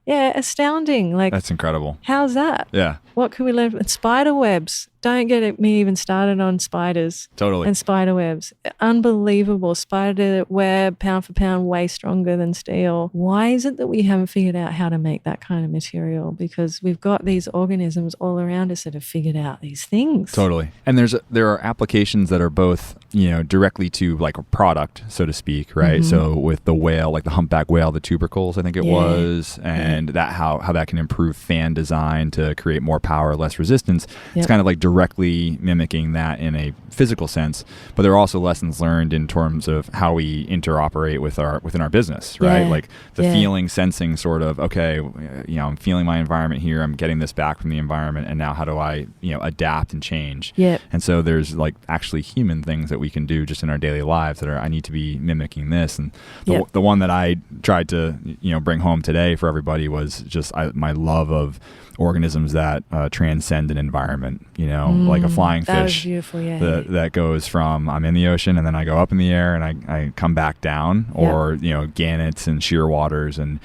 B: Yeah, astounding. Like,
A: that's incredible.
B: How's that?
A: Yeah.
B: What can we learn? Spider webs. Don't get me even started on spiders.
A: Totally.
B: And spider webs. Unbelievable. Spider web, pound for pound, way stronger than steel. Why is it that we haven't figured out how to make that kind of material? Because we've got these organisms all around us that have figured out these things.
A: Totally. And there are applications that are both, directly to like a product, so to speak, right? Mm-hmm. So with the whale, like the humpback whale, the tubercles, I think it was, and that how that can improve fan design to create more power, less resistance. It's kind of like directly mimicking that in a physical sense, but there are also lessons learned in terms of how we interoperate within our business, right? Like the feeling, sensing sort of, okay, I'm feeling my environment here, I'm getting this back from the environment, and now how do I, adapt and change? And so there's like actually human things that we can do just in our daily lives that are, I need to be mimicking this. And the one that I tried to, bring home today for everybody was just my love of organisms that transcend an environment, like a flying fish. That was
B: beautiful,
A: that goes from I'm in the ocean and then I go up in the air and I come back down, or gannets and shearwaters, and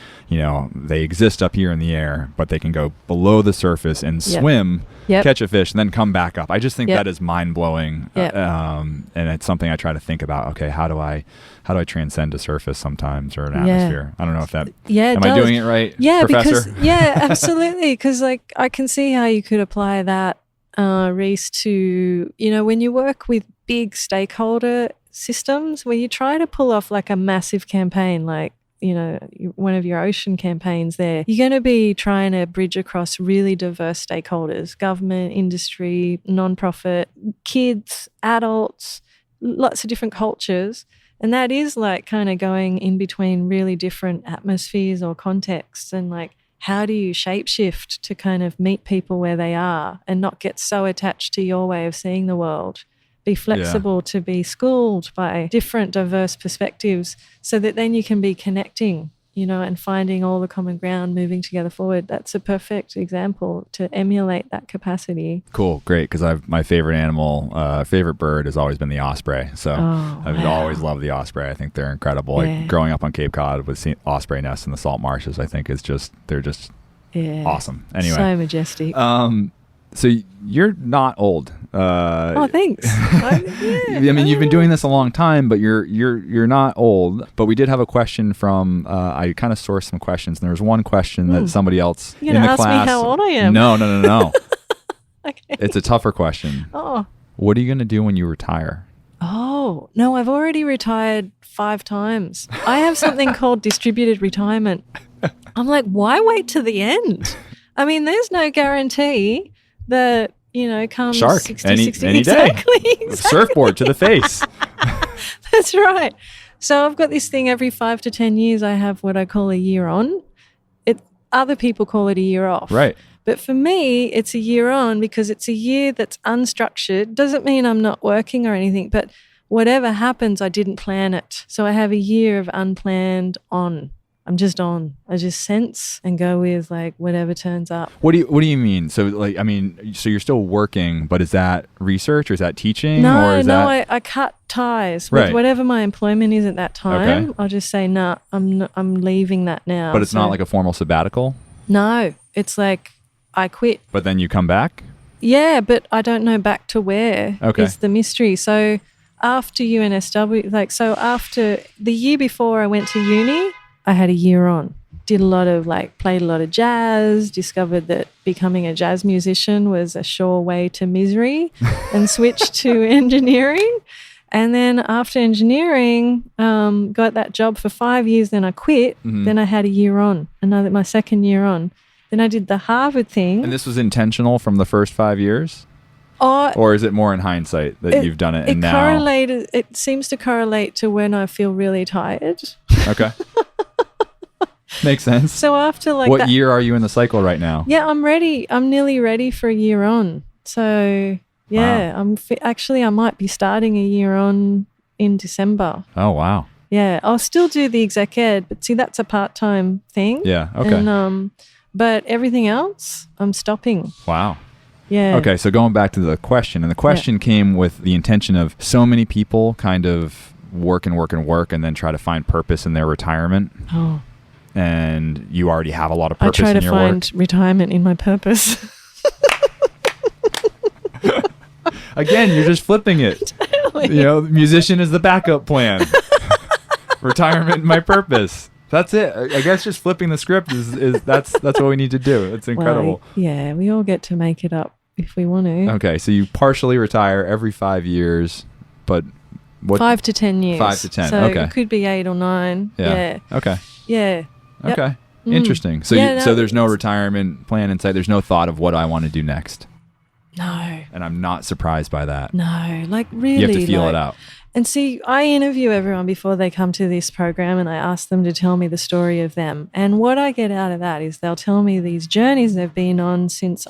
A: they exist up here in the air, but they can go below the surface and swim, catch a fish, and then come back up. I just think that is mind-blowing, and it's something I try to think about. Okay, how do I transcend a surface sometimes, or an atmosphere? I don't know if that am I doing it right, Professor?
B: Because absolutely, because like I can see how you could apply that, Reese, to when you work with big stakeholder systems where you try to pull off like a massive campaign, like one of your ocean campaigns there, you're going to be trying to bridge across really diverse stakeholders: government, industry, nonprofit, kids, adults, lots of different cultures. And that is like kind of going in between really different atmospheres or contexts, and like, how do you shapeshift to kind of meet people where they are and not get so attached to your way of seeing the world? Be flexible to be schooled by different diverse perspectives, so that then you can be connecting, and finding all the common ground, moving together forward. That's a perfect example to emulate that capacity.
A: Cool. Great. Because my favorite bird has always been the osprey. So I've always loved the osprey. I think they're incredible. Like growing up on Cape Cod with osprey nests in the salt marshes, I think they're just awesome. Anyway.
B: So majestic.
A: So you're not old.
B: Thanks.
A: I mean, you've been doing this a long time, but you're not old. But we did have a question from. I kind of sourced some questions, and there was one question that somebody else in the class.
B: You're gonna ask me how old I am?
A: No.
B: Okay.
A: It's a tougher question.
B: Oh.
A: What are you gonna do when you retire?
B: Oh no, I've already retired 5 times. I have something called distributed retirement. I'm like, why wait to the end? I mean, there's no guarantee that, come
A: Shark
B: 60,
A: any
B: 60.
A: day.
B: Exactly.
A: Surfboard to the face.
B: That's right. So I've got this thing every 5 to 10 years. I have what I call a year on. Other people call it a year off.
A: Right.
B: But for me, it's a year on because it's a year that's unstructured. Doesn't mean I'm not working or anything, but whatever happens, I didn't plan it. So I have a year of unplanned on. I'm just on. I just sense and go with like whatever turns up.
A: What do you mean? So so you're still working, but is that research or is that teaching?
B: I cut ties with whatever my employment is at that time. Okay. I'll just say, nah, I'm leaving that now.
A: But it's not like a formal sabbatical?
B: No, it's like I quit.
A: But then you come back?
B: Yeah, but I don't know back to where is the mystery. So after UNSW, after the year before I went to uni, I had a year on. did a lot of played a lot of jazz, discovered that becoming a jazz musician was a sure way to misery and switched to engineering. And then after engineering, got that job for 5 years, then I quit. Then I had a year on, my second year on. Then I did the Harvard thing.
A: And this was intentional from the first 5 years? Or is it more in hindsight that you've done it and now?
B: It seems to correlate to when I feel really tired.
A: Okay. Makes sense.
B: So after
A: what year are you in the cycle right now?
B: Yeah, I'm ready. I'm nearly ready for a year on. So yeah, wow. Actually I might be starting a year on in December.
A: Oh, wow.
B: Yeah, I'll still do the exec ed, but see, that's a part-time thing.
A: Yeah, okay.
B: And, but everything else, I'm stopping.
A: Wow.
B: Yeah.
A: Okay, so going back to the question, and the question came with the intention of so many people kind of work and then try to find purpose in their retirement.
B: Oh.
A: And you already have a lot of purpose in your work.
B: I try to find retirement in my purpose.
A: Again, you're just flipping it. Totally. Musician is the backup plan. Retirement, my purpose. That's it. I guess just flipping the script is that's what we need to do. It's incredible.
B: Well, yeah, we all get to make it up if we want to.
A: Okay, so you partially retire every 5 years, but what?
B: 5 to 10 years.
A: 5 to 10.
B: So
A: okay.
B: It could be 8 or 9. Yeah.
A: Okay.
B: Yeah.
A: Okay.
B: Yep.
A: Interesting. So so there's no retirement plan in sight. There's no thought of what I want to do next.
B: No.
A: And I'm not surprised by that.
B: No, really.
A: You have to feel it out.
B: And see, I interview everyone before they come to this program, and I ask them to tell me the story of them. And what I get out of that is they'll tell me these journeys they've been on since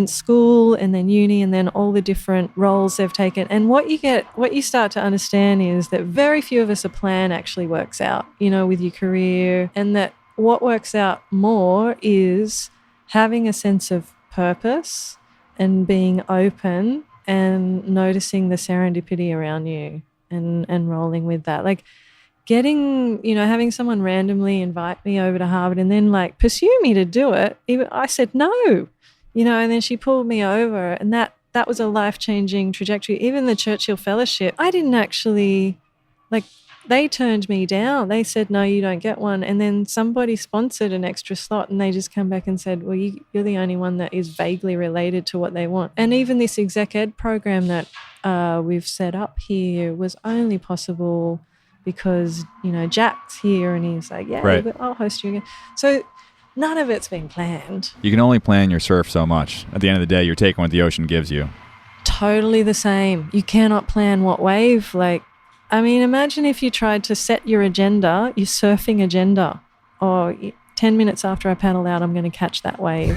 B: school and then uni, and then all the different roles they've taken. And what you start to understand is that very few of us a plan actually works out, with your career, and that what works out more is having a sense of purpose and being open and noticing the serendipity around you and rolling with that. Like getting, having someone randomly invite me over to Harvard and then pursue me to do it. Even I said no, and then she pulled me over, and that was a life-changing trajectory. Even the Churchill Fellowship, I didn't actually, they turned me down. They said, no, you don't get one. And then somebody sponsored an extra slot, and they just come back and said, well, you're the only one that is vaguely related to what they want. And even this exec ed program that we've set up here was only possible because, Jack's here and he's like, yeah,
A: right.
B: I'll host you again. So none of it's been planned.
A: You can only plan your surf so much. At the end of the day, you're taking what the ocean gives you.
B: Totally the same. You cannot plan what wave, imagine if you tried to set your agenda, your surfing agenda, 10 minutes after I paddle out, I'm going to catch that wave.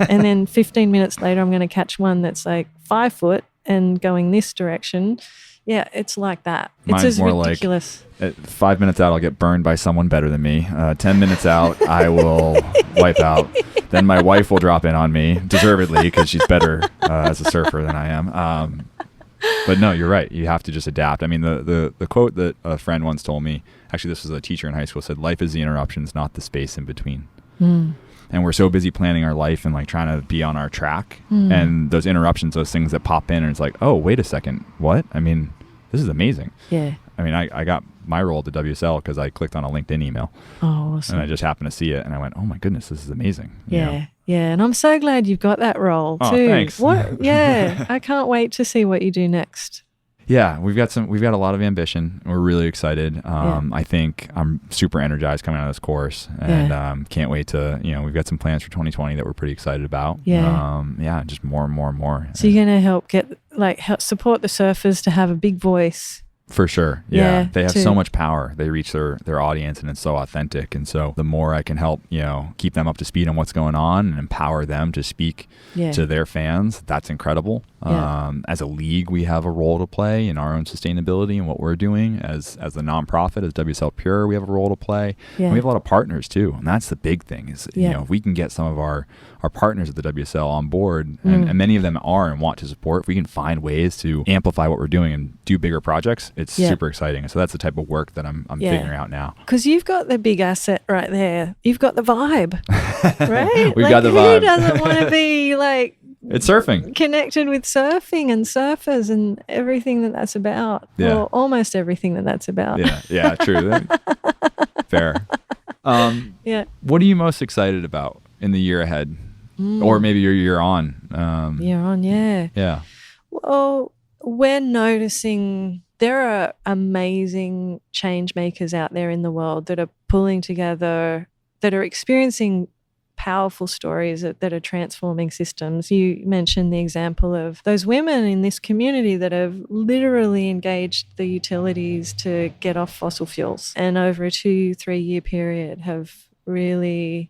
B: And then 15 minutes later, I'm going to catch one that's 5 foot and going this direction. Yeah, it's like that.
A: Mine's
B: it's as
A: more
B: ridiculous.
A: At 5 minutes out, I'll get burned by someone better than me. 10 minutes out, I will wipe out. Then my wife will drop in on me, deservedly, because she's better as a surfer than I am. But no, you're right. You have to just adapt. I mean, the quote that a friend once told me, actually this was a teacher in high school, said, life is the interruptions, not the space in between. And we're so busy planning our life and trying to be on our track. And those interruptions, those things that pop in, and it's like, oh, wait a second. What? I mean, this is amazing.
B: Yeah.
A: I mean, I got my role at the WSL because I clicked on a LinkedIn email.
B: Oh, awesome.
A: And I just happened to see it, and I went, oh my goodness, this is amazing.
B: Yeah. Yeah, and I'm so glad you've got that role too.
A: Oh, thanks.
B: Yeah, I can't wait to see what you do next.
A: Yeah, we've got a lot of ambition. We're really excited. I think I'm super energized coming out of this course, and can't wait to, we've got some plans for 2020 that we're pretty excited about.
B: Yeah.
A: Just more and more and more.
B: So you're going to help help support the surfers to have a big voice.
A: For sure. Yeah. They have so much power. They reach their audience, and it's so authentic. And so the more I can help, keep them up to speed on what's going on and empower them to speak to their fans, that's incredible. As a league, we have a role to play in our own sustainability and what we're doing. As the nonprofit, as WSL Pure, we have a role to play. And we have a lot of partners too. And that's the big thing is, if we can get some of our partners at the WSL on board, and many of them are and want to support, if we can find ways to amplify what we're doing and do bigger projects, it's super exciting. So that's the type of work that I'm figuring out now.
B: Because you've got the big asset right there. You've got the vibe, right?
A: We've got the vibe.
B: Who doesn't want to be
A: it's surfing,
B: connected with surfing and surfers and everything that's about, or almost everything that's about.
A: Yeah, true. Fair.
B: Yeah.
A: What are you most excited about in the year ahead? Or maybe your year on?
B: Year on, yeah.
A: Yeah.
B: Well, we're noticing there are amazing change makers out there in the world that are pulling together, that are experiencing powerful stories that are transforming systems. You mentioned the example of those women in this community that have literally engaged the utilities to get off fossil fuels, and over a 2-3 year period have really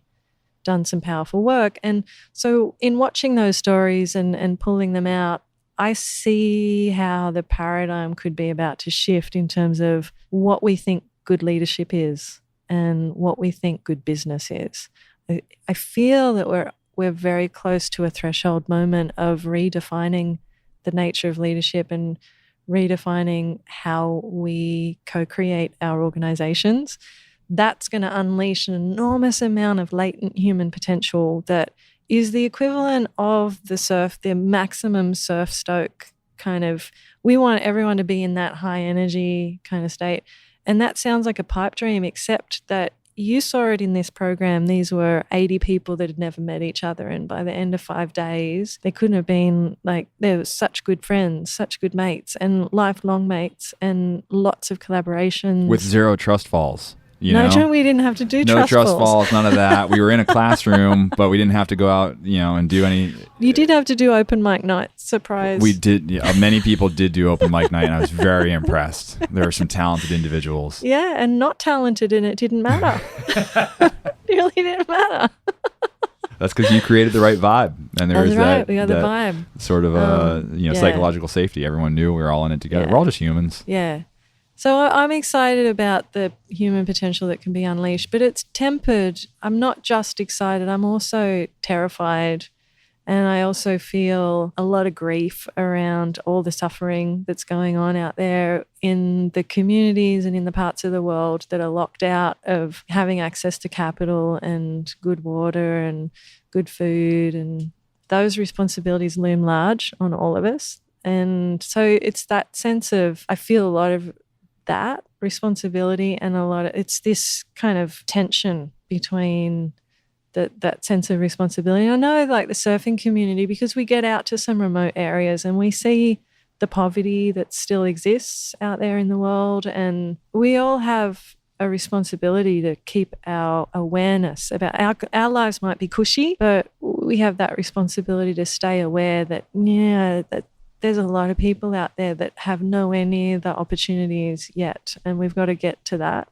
B: done some powerful work. And so in watching those stories and pulling them out, I see how the paradigm could be about to shift in terms of what we think good leadership is and what we think good business is. I feel that we're very close to a threshold moment of redefining the nature of leadership and redefining how we co-create our organizations. That's going to unleash an enormous amount of latent human potential that is the equivalent of the maximum surf stoke kind of. We want everyone to be in that high energy kind of state. And that sounds like a pipe dream, except that you saw it in this program. These were 80 people that had never met each other. And by the end of 5 days, they couldn't have been they were such good friends, such good mates and lifelong mates, and lots of collaborations.
A: With zero trust falls.
B: No, we didn't have to do
A: no
B: trust
A: falls, none of that. We were in a classroom, but we didn't have to go out, and do any.
B: You did have to do open mic night. Surprise.
A: We did. Many people did do open mic night, and I was very impressed. There were some talented individuals.
B: Yeah, and not talented, and it didn't matter. It really didn't matter.
A: That's because you created the right vibe, and there was that.
B: We got the vibe.
A: Sort of psychological safety. Everyone knew we were all in it together.
B: Yeah.
A: We're all just humans.
B: Yeah. So I'm excited about the human potential that can be unleashed, but it's tempered. I'm not just excited, I'm also terrified. And I also feel a lot of grief around all the suffering that's going on out there in the communities and in the parts of the world that are locked out of having access to capital and good water and good food. And those responsibilities loom large on all of us. And so it's that sense of, I feel a lot of that responsibility and it's this kind of tension between that sense of responsibility. I know the surfing community, because we get out to some remote areas and we see the poverty that still exists out there in the world, and we all have a responsibility to keep our awareness about our lives might be cushy, but we have that responsibility to stay aware that there's a lot of people out there that have nowhere near the opportunities yet, and we've got to get to that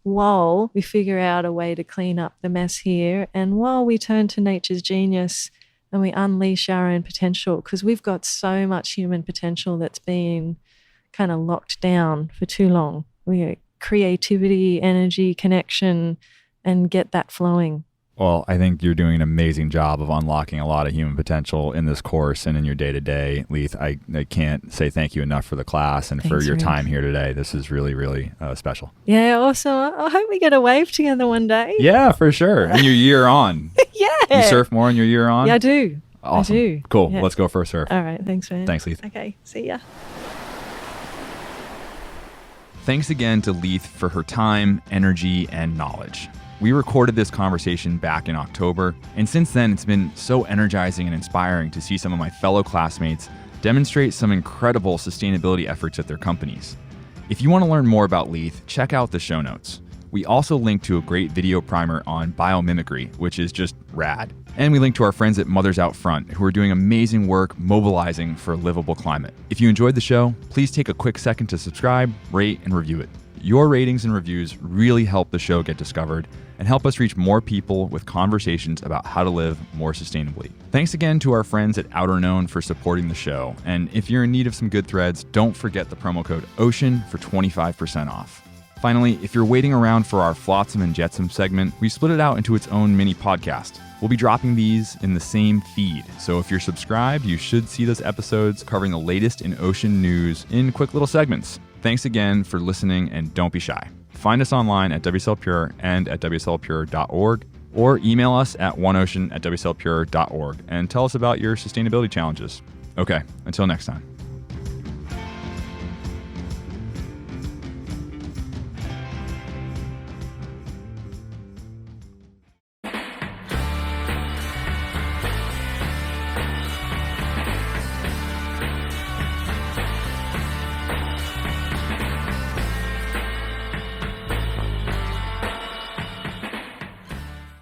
B: while we figure out a way to clean up the mess here, and while we turn to nature's genius and we unleash our own potential, because we've got so much human potential that's been kind of locked down for too long. Creativity, energy, connection, and get that flowing.
A: Well, I think you're doing an amazing job of unlocking a lot of human potential in this course and in your day-to-day, Leith. I can't say thank you enough for the class and for your time here today. This is really, really special.
B: Yeah, awesome. I hope we get a wave together one day.
A: Yeah, for sure. And your year on.
B: Yeah.
A: You surf more in your year on?
B: Yeah, I do.
A: Awesome.
B: I do.
A: Cool.
B: Yeah.
A: Let's go for a surf.
B: All right. Thanks, man.
A: Thanks, Leith.
B: Okay. See ya.
A: Thanks again to Leith for her time, energy, and knowledge. We recorded this conversation back in October, and since then it's been so energizing and inspiring to see some of my fellow classmates demonstrate some incredible sustainability efforts at their companies. If you want to learn more about Leith, check out the show notes. We also link to a great video primer on biomimicry, which is just rad. And we link to our friends at Mothers Out Front, who are doing amazing work mobilizing for a livable climate. If you enjoyed the show, please take a quick second to subscribe, rate, and review it. Your ratings and reviews really help the show get discovered and help us reach more people with conversations about how to live more sustainably. Thanks again to our friends at Outerknown for supporting the show. And if you're in need of some good threads, don't forget the promo code OCEAN for 25% off. Finally, if you're waiting around for our Flotsam and Jetsam segment, we split it out into its own mini podcast. We'll be dropping these in the same feed, so if you're subscribed, you should see those episodes covering the latest in ocean news in quick little segments. Thanks again for listening, and don't be shy. Find us online at WSL Pure and at WSLPure.org, or email us at oneocean@WSLPure.org and tell us about your sustainability challenges. Okay, until next time.